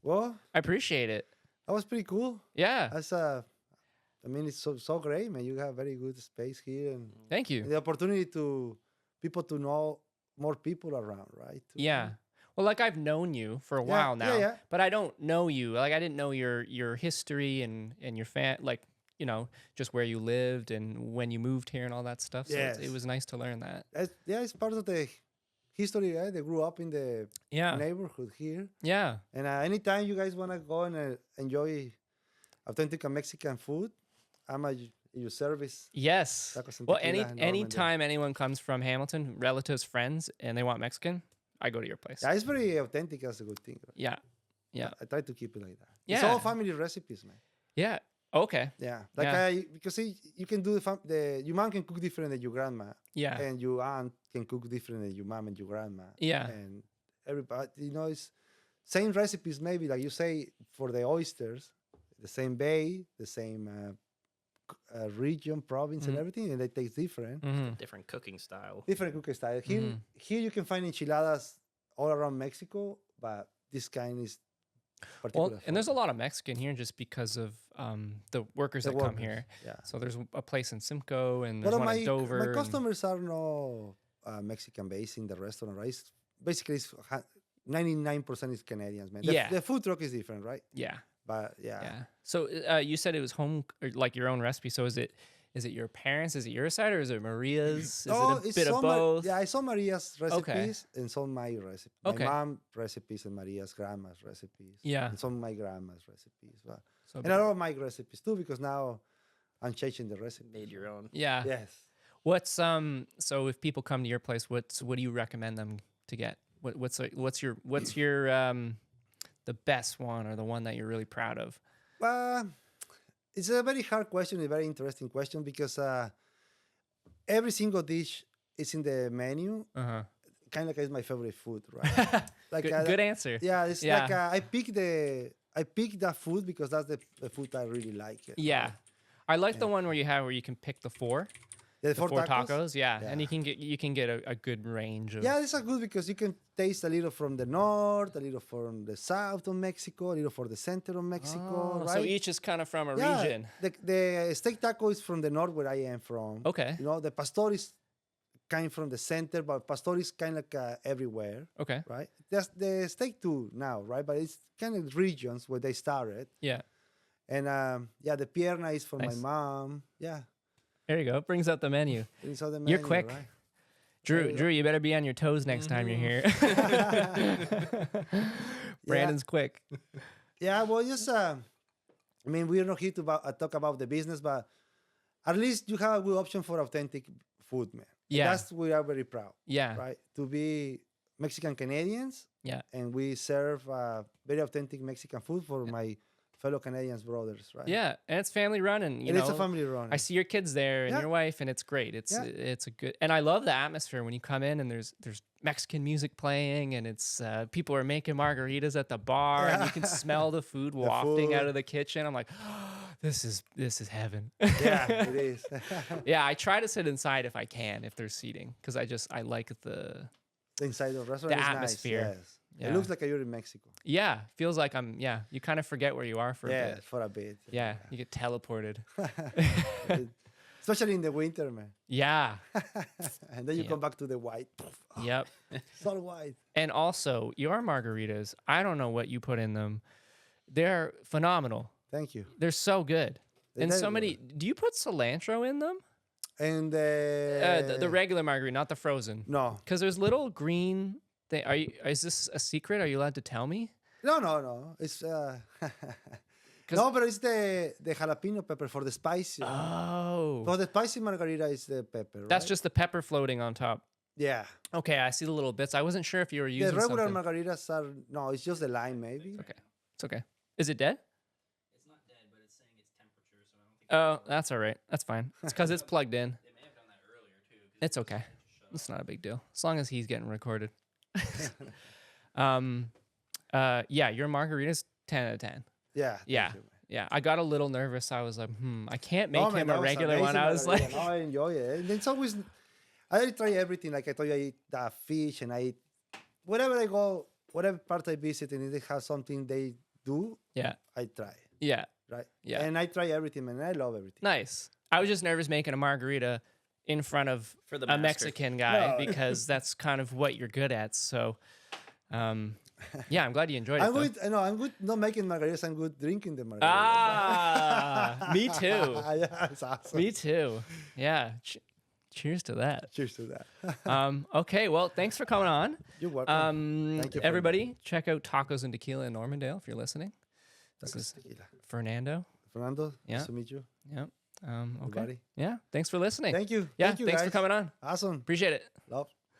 Well, I appreciate it. that was pretty cool. Yeah. That's I mean, it's so great, man. You have very good space here and Thank you. the opportunity to people to know more people around, right? Yeah. Well, like I've known you for a Yeah, while now, yeah. but I don't know you. Like I didn't know your history and your like just where you lived and when you moved here and all that stuff. So it Yes. was nice to learn that. It's part of the history, right? They grew up in the Yeah. neighborhood here. Yeah. And anytime you guys want to go and enjoy authentic Mexican food, I'm at your service. Yes. Tacos and Well, Tequila in Normandy. anytime anyone comes from Hamilton, relatives, friends, and they want Mexican, I go to your place. Yeah, it's very authentic. That's a good thing. Right? Yeah. Yeah. I try to keep it like that. Yeah. It's all family recipes, man. Yeah. Okay. Yeah. Like Yeah. because you can do your mom can cook different than your grandma, Yeah. and your aunt can cook different than your mom and your grandma. Yeah. And everybody, it's same recipes maybe like you say for the oysters, the same bay, the same region, province, and Mhm. everything, and they taste different. Hmm. different cooking style. Different cooking style. Here you can find enchiladas all around Mexico, but this kind is particular. Well, and there's a lot of Mexican here just because of the workers that come here. Yeah. So there's a place in Simcoe and But there's one in my Dover. and- customers are no Mexican based in the restaurant, right? Basically, 99% is Canadians, man. The, Yeah. the food truck is different, right? Yeah. But yeah. Yeah. So you said it was home, or like your own recipe. So is it your parents? Is it your side, or is it Maria's? Is it a it's bit of both? Yeah, I saw Maria's recipes and some my recipes. Okay. My mom recipes and Maria's grandma's recipes. Yeah. And some of my grandma's recipes. But, So and a lot of my recipes too, because now I'm changing the recipe. Made your own. yeah. Yes. What's so if people come to your place, what do you recommend them to get? What's your the best one, or the one that you're really proud of? It's a very hard question, a very interesting question, because every single dish is in the menu. Kind of like it's my favorite food, right? Like Good answer. Yeah, it's Yeah. like I pick that food because that's the food I really like. Yeah. I like the one where you can pick the four. The The four four tacos. tacos, yeah. Yeah. And you can get a good range of Yeah, these are good because you can taste a little from the north, a little from the south of Mexico, a little from the center of Mexico, right? So each is kind of from a Yeah, region. The steak taco is from the north where I am from. Okay. You know, the pastor is kind from the center, but pastor is kind of like everywhere, Okay. right? That's the steak too now, right? But it's kind of regions where they started. Yeah. And yeah, the pierna is from Nice. my mom. Yeah. There you go. It brings out the menu. It's on the You're menu, quick. right? Drew, you better be on your toes next time you're here. Brandon's quick. Yeah, well, just, I mean, we're not here to talk about the business, but at least you have a good option for authentic food, man. And Yeah. that's we are very proud, Yeah. right? To be Mexican Canadians. Yeah. And we serve very authentic Mexican food for my fellow Canadians brothers, right? Yeah. And it's family run, and you And know, it's a family run. I see your kids there and Yeah. your wife, and it's great. It's a good, and I love the atmosphere when you come in and there's Mexican music playing, and it's people are making margaritas at the bar, and you can smell the food wafting out food. of the kitchen. I'm like, this is heaven. Yeah, it is. Yeah, I try to sit inside if I can, if there's seating, because I like the Inside the restaurant The is atmosphere. Nice, yes. Yeah. It looks like you're in Mexico. feels like you kind of forget where you are for a Yeah, bit. for a bit. Yeah, you get teleported. Especially in the winter, man. Yeah. And then you Yeah. come back to the white. Yep. It's all white. And also, your margaritas, I don't know what you put in them. They're phenomenal. Thank you. They're so good. They're And so very many. Do you put cilantro in them? And The regular margarita, not the frozen. no. Because there's little green. Is this a secret? Are you allowed to tell me? No. It's no, but it's the jalapeno pepper for the spicy. Oh. For the spicy margarita is the pepper, right? That's just the pepper floating on top. Yeah. Okay, I see the little bits. I wasn't sure if you were The using regular something. margaritas are no, it's just the lime maybe. Okay. It's okay. Is it dead? It's not dead, but it's saying it's temperature, so I don't think. Oh, that's all right. That's fine. It's because it's plugged in. They may have done that earlier too. 'Cause It's okay. It's not a big deal. As long as he's getting recorded. Yeah, your margarita's 10 out of 10. Yeah. Yeah. thank you, man. Yeah. I got a little nervous. I was like, I can't make No, man, him that a was regular one. I was amazing like, margarita. No, I enjoy it. And it's always, I try everything. Like I told you, I eat fish and I eat, wherever I go, whatever part I visit and they have something they do, yeah. I try, Yeah. right? Yeah. And I try everything, man. I love everything. Nice. I was just nervous making a margarita in front of For the a master. Mexican guy No. because that's kind of what you're good at. So, yeah, I'm glad you enjoyed it. I'm though. good. No, I'm good. Not making margaritas. I'm good drinking the margaritas. Ah, me too. Yeah, it's awesome. Me too. Yeah. Cheers to that. Cheers to that. Okay, well, thanks for coming on. You're welcome. Thank you for Everybody, check out Tacos and Tequila in Normandale if you're listening. This Tacos is Tequila. Fernando. Fernando, Yeah. nice to meet you. Yeah. Okay. Everybody. Yeah. Thanks for listening. Thank you. Yeah. Thank you, thanks for guys. coming on. Awesome. Appreciate it. Love.